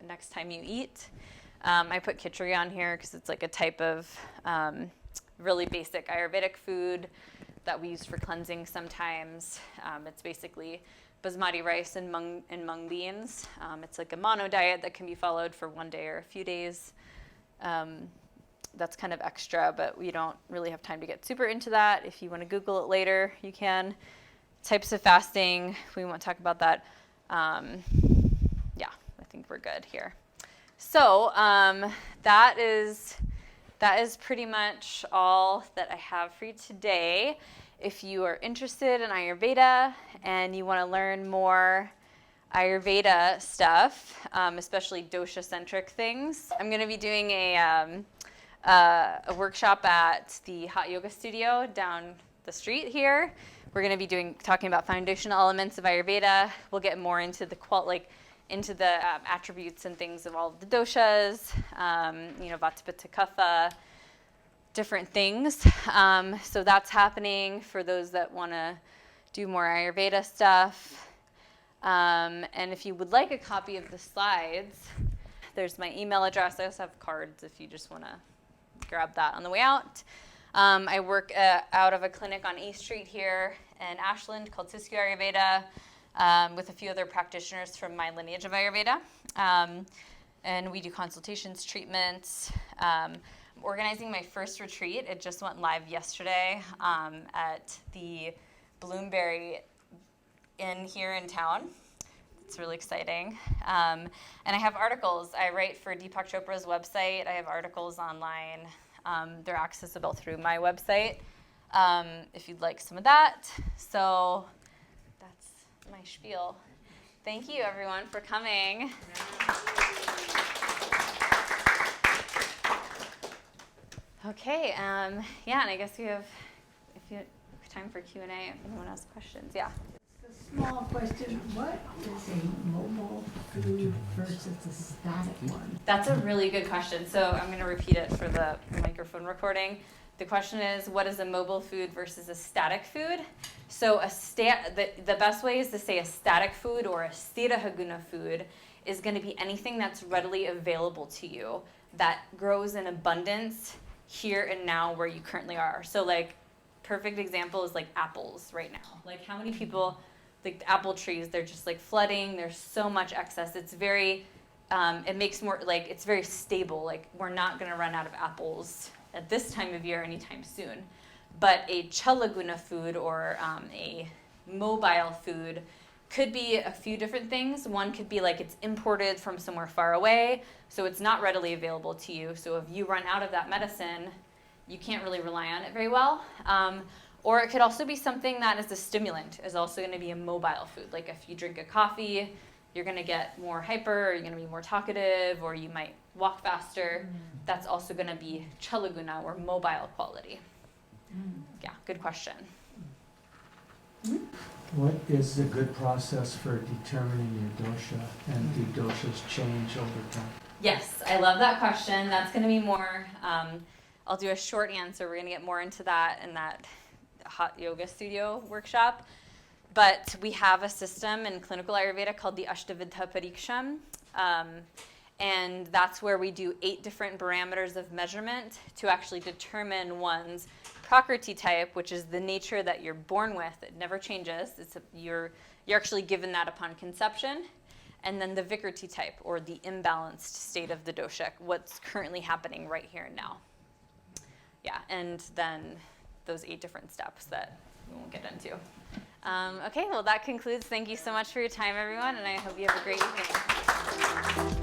next time you eat. I put khichdi on here because it's like a type of really basic Ayurvedic food that we use for cleansing sometimes. It's basically basmati rice and mung beans. It's like a mono diet that can be followed for one day or a few days. That's kind of extra, but we don't really have time to get super into that. If you want to Google it later, you can. Types of fasting, we won't talk about that. Yeah, I think we're good here. So that is pretty much all that I have for you today. If you are interested in Ayurveda and you want to learn more Ayurveda stuff, especially dosha-centric things, I'm going to be doing a workshop at the Hot Yoga Studio down the street here. We're going to be talking about foundational elements of Ayurveda. We'll get more into the attributes and things of all of the doshas, Vata, Pitta, Kapha, different things. So that's happening for those that want to do more Ayurveda stuff. And if you would like a copy of the slides, there's my email address. I also have cards if you just want to grab that on the way out. I work out of a clinic on E Street here in Ashland called Siskiyou Ayurveda, with a few other practitioners from my lineage of Ayurveda. And we do consultations, treatments. I'm organizing my first retreat. It just went live yesterday at the Bloomberry Inn here in town. It's really exciting. And I have articles. I write for Deepak Chopra's website. I have articles online. They're accessible through my website if you'd like some of that. So that's my spiel. Thank you, everyone, for coming. Okay, and I guess we have time for Q&A if anyone has questions. Yeah.
A small question, what is a mobile food versus a static one?
That's a really good question. So I'm going to repeat it for the microphone recording. The question is, what is a mobile food versus a static food? So the best way is to say a static food or a sthirahaguna food is going to be anything that's readily available to you that grows in abundance here and now where you currently are. So like perfect example is like apples right now. Like how many people, like the apple trees, they're just like flooding. There's so much excess. It's very, it makes more, like it's very stable. Like we're not going to run out of apples at this time of year anytime soon. But a chalaguna food or a mobile food could be a few different things. One could be like it's imported from somewhere far away, so it's not readily available to you. So if you run out of that medicine, you can't really rely on it very well. Or it could also be something that is a stimulant, is also going to be a mobile food. Like if you drink a coffee, you're going to get more hyper, or you're going to be more talkative, or you might walk faster. That's also going to be chalaguna or mobile quality. Yeah, good question.
What is a good process for determining your dosha, and do doshas change over time?
Yes, I love that question. That's going to be more, I'll do a short answer. We're going to get more into that in that Hot Yoga Studio workshop. But we have a system in clinical Ayurveda called the Ashtavidha Pariksham. And that's where we do 8 different parameters of measurement to actually determine one's Prakriti type, which is the nature that you're born with. It never changes. You're actually given that upon conception. and then the Vikriti type, or the imbalanced state of the dosha, what's currently happening right here and now. Yeah, and then those 8 different steps that we won't get into. Okay, well that concludes. Thank you so much for your time, everyone, and I hope you have a great evening.